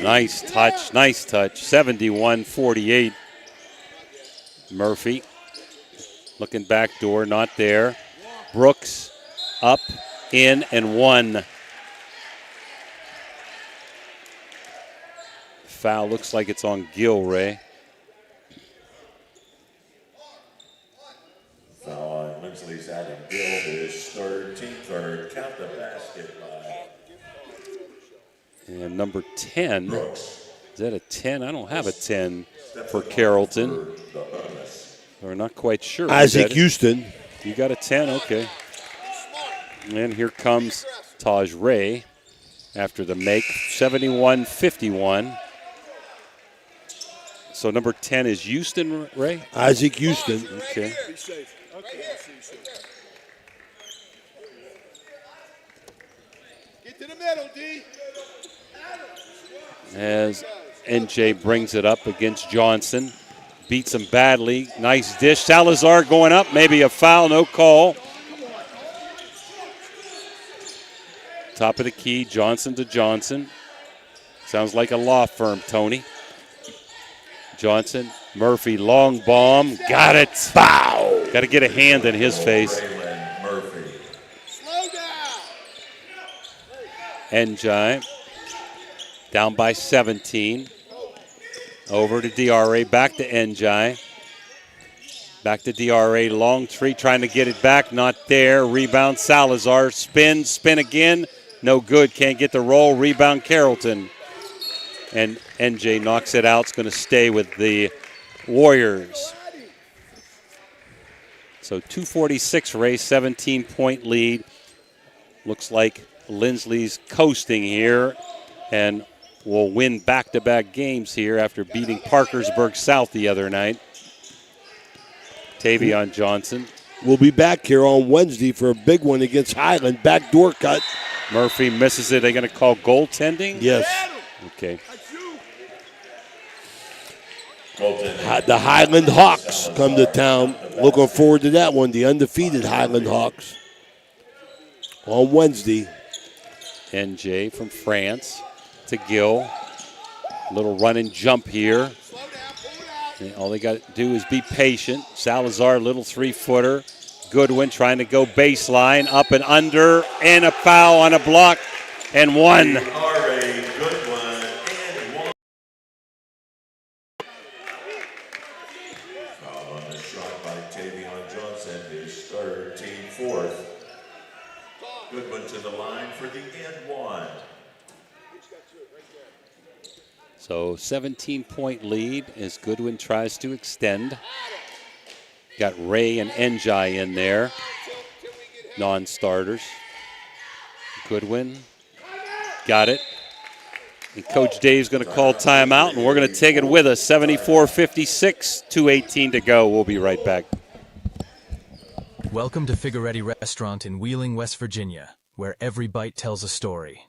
Nice touch, nice touch. 71-48. Murphy looking back door, not there. Brooks up, in, and 1. Foul looks like it's on Gilray. Foul on Linsly's Adam Gill, his third, team third. Count the basket by. And number 10. Is that a 10? I don't have a 10 for Carrollton. We're not quite sure. Isaac Houston. You got a 10? Okay. And here comes Taj Ray after the make. 71-51. So number 10 is Houston, Ray? Isaac Houston. Okay. Get to the middle, D. As NJ brings it up against Johnson. Beats him badly. Nice dish. Salazar going up. Maybe a foul. No call. Top of the key. Johnson to Johnson. Sounds like a law firm, Tony. Johnson, Murphy, long bomb, got it. Bow! Got to get a hand in his face. Njai down by 17. Over to DRA, back to Njai. Back to DRA, long three, trying to get it back, not there. Rebound, Salazar, spin again. No good, can't get the roll. Rebound, Carrollton. And NJ knocks it out. It's going to stay with the Warriors. So 2:46 race, 17-point lead. Looks like Linsly's coasting here and will win back-to-back games here after beating Parkersburg South the other night. Tavion Johnson. We'll be back here on Wednesday for a big one against Highland. Backdoor cut. Murphy misses it. They're going to call goaltending? Yes. Okay. The Highland Hawks come to town. Looking forward to that one. The undefeated Highland Hawks on Wednesday. NJ from France to Gill. Little run and jump here. And all they got to do is be patient. Salazar, little three-footer. Goodwin trying to go baseline, up and under, and a foul on a block, and one. Goodwin to the line for the and one. So 17-point lead as Goodwin tries to extend. Got Ray and Njai in there, non-starters. Goodwin got it. And Coach Dave's going to call timeout, and we're going to take it with us. 74-56, 2:18 to go. We'll be right back. Welcome to Figueretti Restaurant in Wheeling, West Virginia, where every bite tells a story.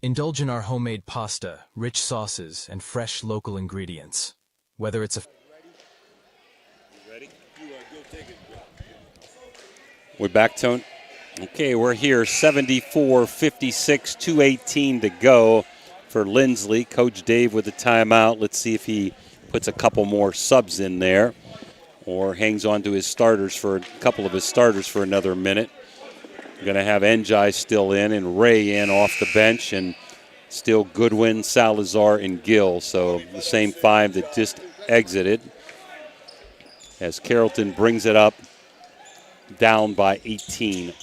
Indulge in our homemade pasta, rich sauces, and fresh local ingredients. Whether it's a... We're back, Tone. Okay, we're here. 74-56, 2:18 to go for Linsly. Coach Dave with the timeout. Let's see if he puts a couple more subs in there or hangs on to his starters for a couple of his starters for another minute. We're going to have Njai still in and Ray in off the bench, and still Goodwin, Salazar, and Gill. So the same five that just exited as Carrollton brings it up down by 18.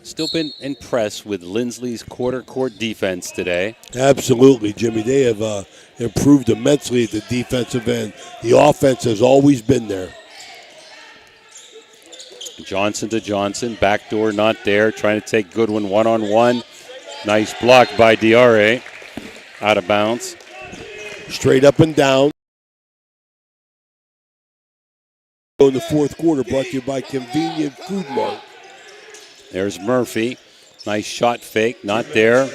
Still been impressed with Linsly's quarter-court defense today. Absolutely, Jimmy. They have improved immensely at the defensive end. The offense has always been there. Johnson to Johnson. Backdoor not there. Trying to take Goodwin one-on-one. Nice block by DRA. Out of bounds. Straight up and down. In the fourth quarter, brought to you by Convenient Food Mart. There's Murphy. Nice shot fake. Not there.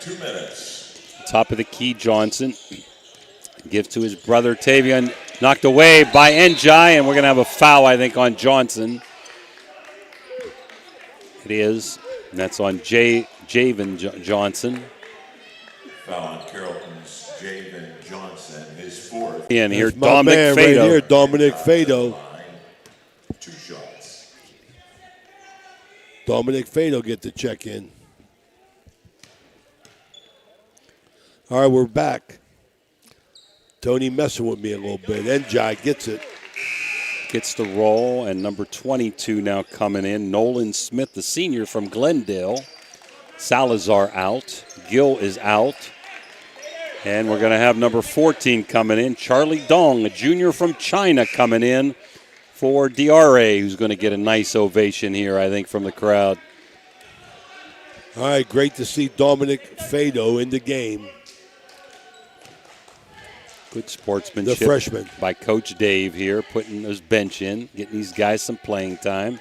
2 minutes. Top of the key, Johnson. Gives to his brother, Tavion. Knocked away by Njai, and we're going to have a foul, I think, on Johnson. It is. And that's on Javen Johnson. Foul on Carrollton's Javen Johnson, his fourth. And here, my Dominic man Fado. Right here, Dominic Fado. 2 shots. Dominic Fado get the check in. All right, we're back. Tony messing with me a little bit. Njai gets it. Gets the roll, and number 22 now coming in. Nolan Smith, the senior from Glendale. Salazar out. Gill is out. And we're going to have number 14 coming in. Charlie Dong, a junior from China, coming in for DRA, who's going to get a nice ovation here, I think, from the crowd. All right, great to see Dominic Fado in the game. Good sportsmanship the freshman by Coach Dave here, putting his bench in, getting these guys some playing time.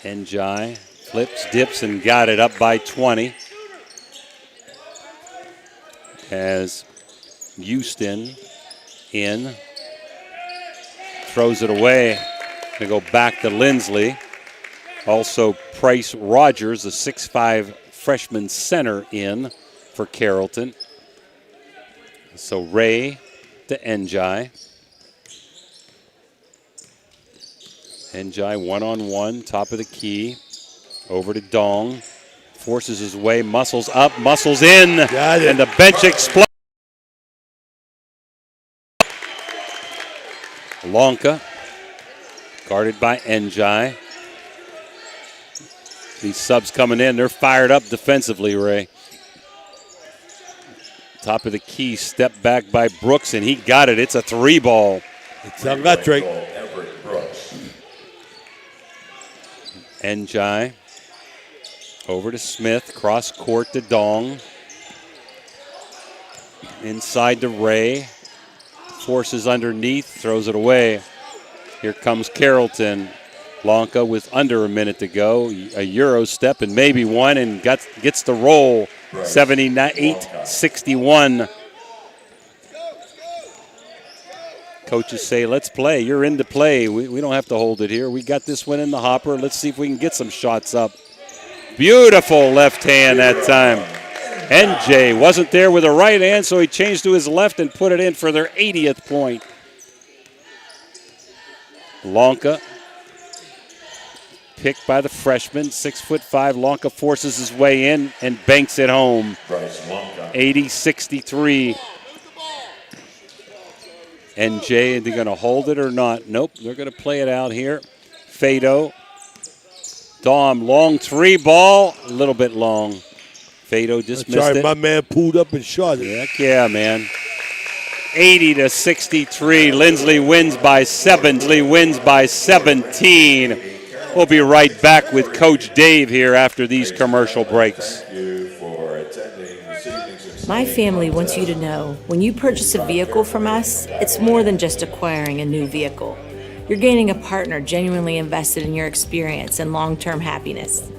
Njai flips, dips, and got it up by 20. As Houston in, throws it away. Going to go back to Linsly. Also Price Rogers, the 6'5" freshman center in for Carrollton. So Ray to Njai. Njai one-on-one, top of the key. Over to Dong. Forces his way, muscles up, muscles in. Got it. And the bench explodes. Lonka, guarded by Njai. These subs coming in, they're fired up defensively, Ray. Top of the key, step back by Brooks, and he got it. It's a 3-ball. It's electric. Njai over to Smith, cross court to Dong. Inside to Ray. Forces underneath, throws it away. Here comes Carrollton. Lonka with under a minute to go. A Euro step and maybe one, and gets the roll. 78-61. Coaches say, let's play. You're into play. We don't have to hold it here. We got this one in the hopper. Let's see if we can get some shots up. Beautiful left hand that time. NJ wasn't there with a right hand, so he changed to his left and put it in for their 80th point. Lonka, picked by the freshman, 6'5". Lonka forces his way in and banks it home. 80-63. NJ, are they going to hold it or not? Nope, they're going to play it out here. Fado. Dom, long 3-ball, a little bit long. Fado just missed it. My man pulled up and shot it. Heck yeah, man. 80-63. Linsly wins by 7. Linsly wins by 17. We'll be right back with Coach Dave here after these commercial breaks. My family wants you to know, when you purchase a vehicle from us, it's more than just acquiring a new vehicle. You're gaining a partner genuinely invested in your experience and long-term happiness.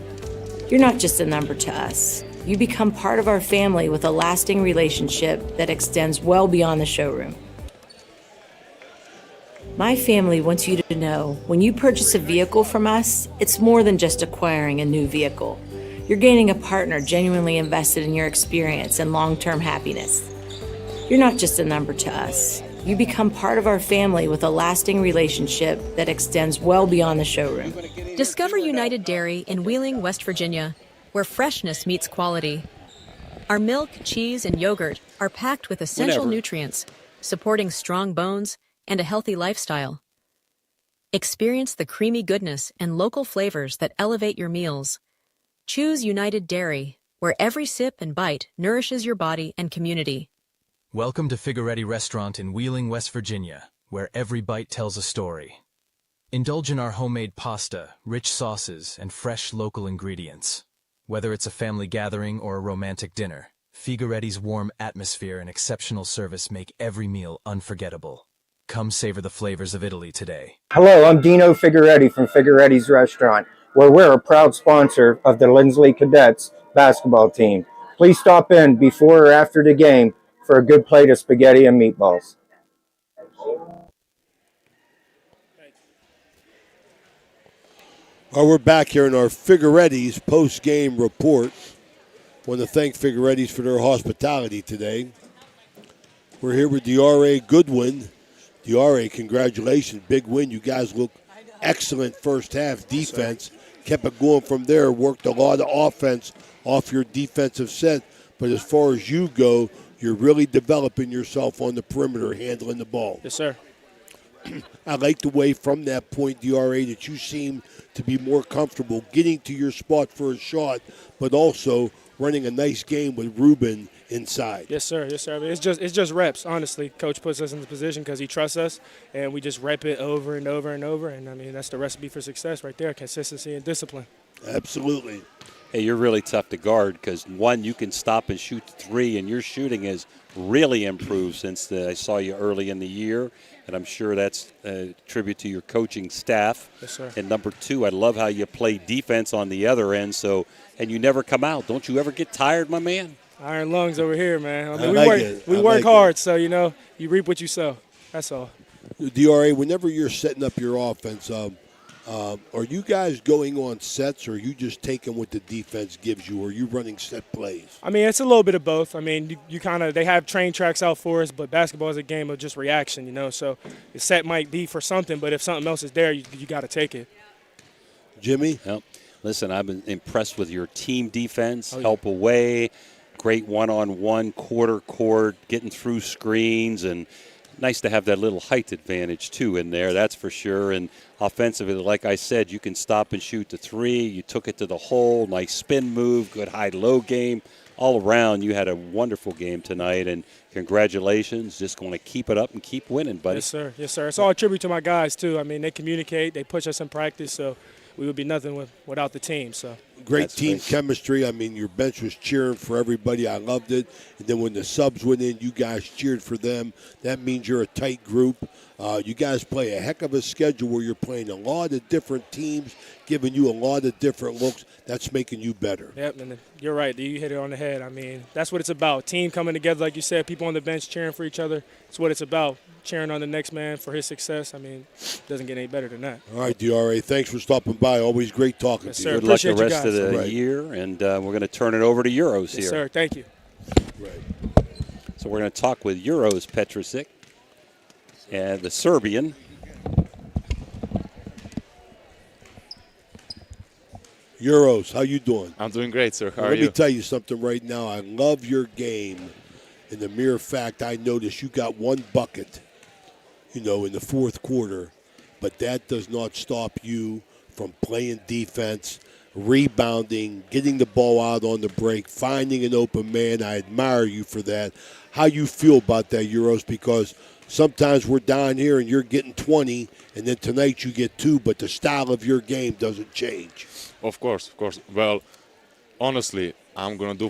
You're not just a number to us. You become part of our family with a lasting relationship that extends well beyond the showroom. My family wants you to know, when you purchase a vehicle from us, it's more than just acquiring a new vehicle. You're gaining a partner genuinely invested in your experience and long-term happiness. You're not just a number to us. You become part of our family with a lasting relationship that extends well beyond the showroom. Discover United Dairy in Wheeling, West Virginia, where freshness meets quality. Our milk, cheese, and yogurt are packed with essential nutrients, supporting strong bones and a healthy lifestyle. Experience the creamy goodness and local flavors that elevate your meals. Choose United Dairy, where every sip and bite nourishes your body and community. Welcome to Figueretti Restaurant in Wheeling, West Virginia, where every bite tells a story. Indulge in our homemade pasta, rich sauces, and fresh local ingredients. Whether it's a family gathering or a romantic dinner, Figueretti's warm atmosphere and exceptional service make every meal unforgettable. Come savor the flavors of Italy today. Hello, I'm Dino Figueretti from Figueretti's Restaurant, where we're a proud sponsor of the Linsly CADETS basketball team. Please stop in before or after the game for a good plate of spaghetti and meatballs. Well, we're back here in our Figueretti's post-game report. Want to thank Figueretti's for their hospitality today. We're here with DRA Goodwin. DRA, congratulations, big win. You guys look excellent first half defense. Kept it going from there, worked a lot of offense off your defensive set. But as far as you go, you're really developing yourself on the perimeter, handling the ball. Yes, sir. I like the way from that point, DRA, that you seem to be more comfortable getting to your spot for a shot, but also running a nice game with Ruben inside. Yes, sir. Yes, sir. I mean, it's just reps, honestly. Coach puts us in the position because he trusts us, and we just rep it over and over and over. And, I mean, that's the recipe for success right there, consistency and discipline. Absolutely. Hey, you're really tough to guard because, one, you can stop and shoot three, and your shooting has really improved since I saw you early in the year, and I'm sure that's a tribute to your coaching staff. Yes, sir. And number two, I love how you play defense on the other end, and you never come out. Don't you ever get tired, my man? Iron lungs over here, man. I mean, we work hard, so, you know, you reap what you sow. That's all. DRA, whenever you're setting up your offense, Are you guys going on sets, or are you just taking what the defense gives you, or are you running set plays? I mean, it's a little bit of both. I mean, you kind of – they have train tracks out for us, but basketball is a game of just reaction, you know. So the set might be for something, but if something else is there, you got to take it. Jimmy? Yep. Listen, I've been impressed with your team defense, help away, great one-on-one, quarter court, getting through screens, and nice to have that little height advantage, too, in there, that's for sure. And offensively, like I said, you can stop and shoot the three. You took it to the hole, nice spin move, good high-low game. All around, you had a wonderful game tonight, and congratulations. Just going to keep it up and keep winning, buddy. Yes, sir. Yes, sir. It's all a tribute to my guys, too. I mean, they communicate, they push us in practice, so we would be nothing without the team. So great team chemistry. I mean, your bench was cheering for everybody. I loved it. And then when the subs went in, you guys cheered for them. That means you're a tight group. You guys play a heck of a schedule where you're playing a lot of different teams, giving you a lot of different looks. That's making you better. Yep, and you're right. You hit it on the head. I mean, that's what it's about. Team coming together, like you said, people on the bench cheering for each other. It's what it's about. Cheering on the next man for his success. I mean, it doesn't get any better than that. All right, DRA, thanks for stopping by. Always great talking yes, to sir. you. Good luck the Appreciate rest of the year, and we're going to turn it over to Euros here. Yes, sir. Thank you. Right. So we're going to talk with Euros Petricic and the Serbian. Euros, how you doing? I'm doing great, sir. How are Let you? me tell you something right now. I love your game. And the mere fact I noticed you got one bucket, in the fourth quarter, but that does not stop you from playing defense, rebounding, getting the ball out on the break, finding an open man. I admire you for that. How you feel about that, Euros? Because sometimes we're down here and you're getting 20, and then tonight you get 2, but the style of your game doesn't change. Of course. Well, honestly, I'm going to do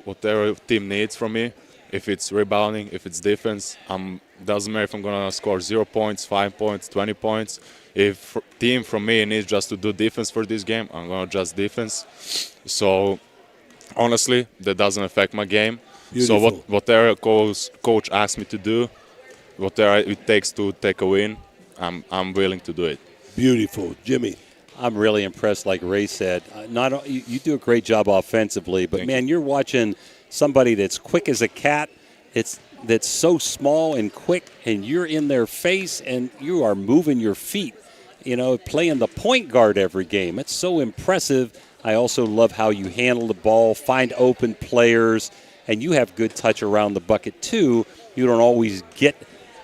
whatever team needs from me. If it's rebounding, if it's defense, doesn't matter if I'm going to score 0 points, 5 points, 20 points. If team from me needs just to do defense for this game, I'm going to just defense. So, honestly, that doesn't affect my game. Beautiful. So whatever coach asks me to do, whatever it takes to take a win, I'm willing to do it. Beautiful. Jimmy? I'm really impressed, like Ray said. You do a great job offensively, but, you're watching somebody that's quick as a cat, that's so small and quick, and you're in their face, and you are moving your feet, playing the point guard every game. It's so impressive. I also love how you handle the ball, find open players, and you have good touch around the bucket, too. You don't always get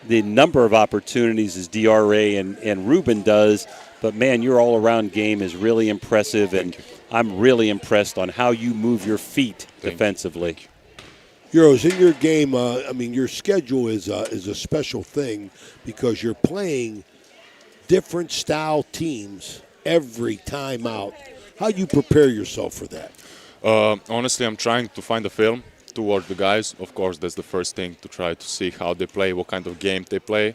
the number of opportunities as DRA and Ruben does, but, man, your all-around game is really impressive, and I'm really impressed on how you move your feet defensively. Euros, in your game, your schedule is a special thing because you're playing different style teams every time out. How do you prepare yourself for that? Honestly, I'm trying to find a film to watch the guys. Of course, that's the first thing, to try to see how they play, what kind of game they play.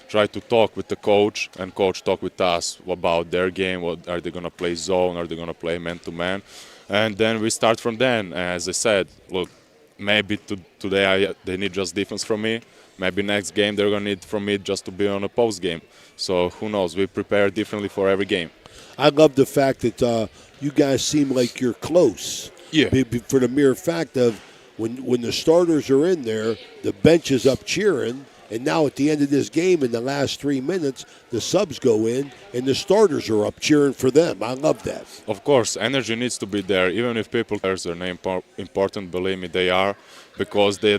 Try to talk with the coach, and coach talk with us about their game. What are they going to play zone? Are they going to play man-to-man? And then we start from then. As I said, look, maybe today they need just defense from me. Maybe next game they're going to need from me just to be on a post game. So who knows? We prepare differently for every game. I love the fact that you guys seem like you're close. Yeah. For the mere fact of when the starters are in there, the bench is up cheering. And now at the end of this game, in the last 3 minutes, the subs go in, and the starters are up cheering for them. I love that. Of course, energy needs to be there. Even if people are important, believe me, they are, because they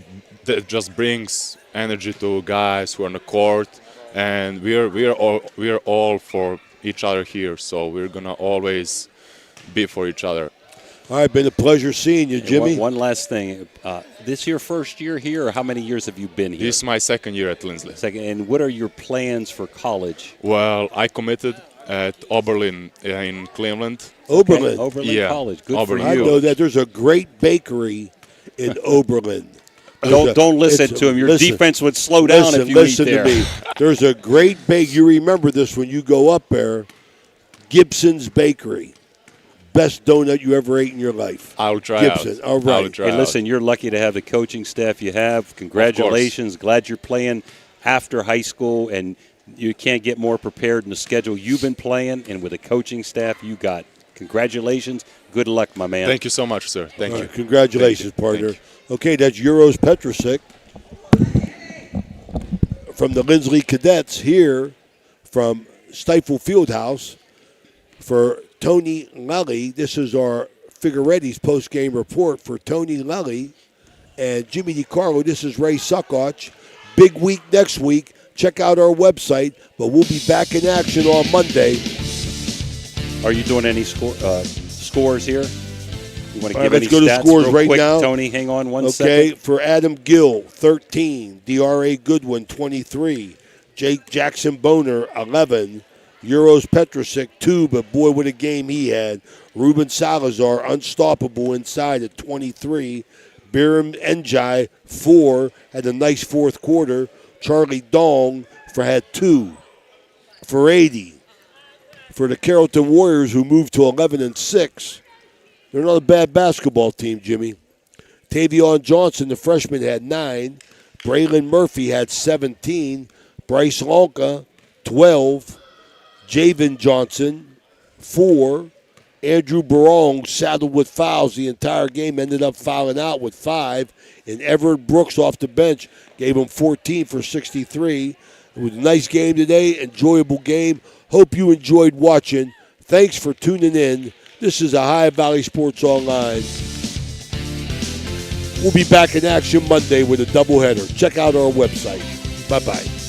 just brings energy to guys who are on the court, and we are all for each other here. So we're gonna always be for each other. All right, been a pleasure seeing you, Jimmy. One last thing. This your first year here, or how many years have you been here? This is my second year at Linsly. Second. And what are your plans for college? Well, I committed at Oberlin in Cleveland. Oberlin? Oberlin College. Good Oberlin. for you. I know that there's a great bakery in Oberlin. Don't listen to him. Your defense would slow down if you eat there. Listen to me. There's a great bake. You remember this when you go up there. Gibson's Bakery. Best donut you ever ate in your life. I'll try Gibson. out. All right. Hey, listen, you're lucky to have the coaching staff you have. Congratulations. Glad you're playing after high school, and You can't get more prepared in the schedule you've been playing and with the coaching staff you got. Congratulations. Good luck, my man. Thank you so much, sir. Thank you. Congratulations, partner. Okay, that's Euros Petrosic from the Linsly Cadets here from Stifel Fieldhouse for Tony Lally. This is our Figueretti's post-game report for Tony Lally and Jimmy DiCarlo. This is Ray Suckoch. Big week next week. Check out our website, but we'll be back in action on Monday. Are you doing any scores here? You want to give Let's any go to stats scores real right quick, now. Tony, hang on one second. Okay, for Adam Gill, 13. D.R.A. Goodwin, 23. Jake Jackson Boner, 11. Euros Petrosic, 2, but boy, what a game he had. Ruben Salazar, unstoppable inside at 23. Biram Njai, 4, had a nice fourth quarter. Charlie Dong had 2 for 80. For the Carrollton Warriors, who moved to 11-6, they're not a bad basketball team, Jimmy. Tavion Johnson, the freshman, had 9. Braylon Murphy had 17. Bryce Lonka, 12. Javen Johnson, 4. Andrew Barong saddled with fouls the entire game, ended up fouling out with 5. And Everett Brooks off the bench gave him 14 for 63. It was a nice game today, enjoyable game. Hope you enjoyed watching. Thanks for tuning in. This is Ohio Valley Sports Online. We'll be back in action Monday with a doubleheader. Check out our website. Bye-bye.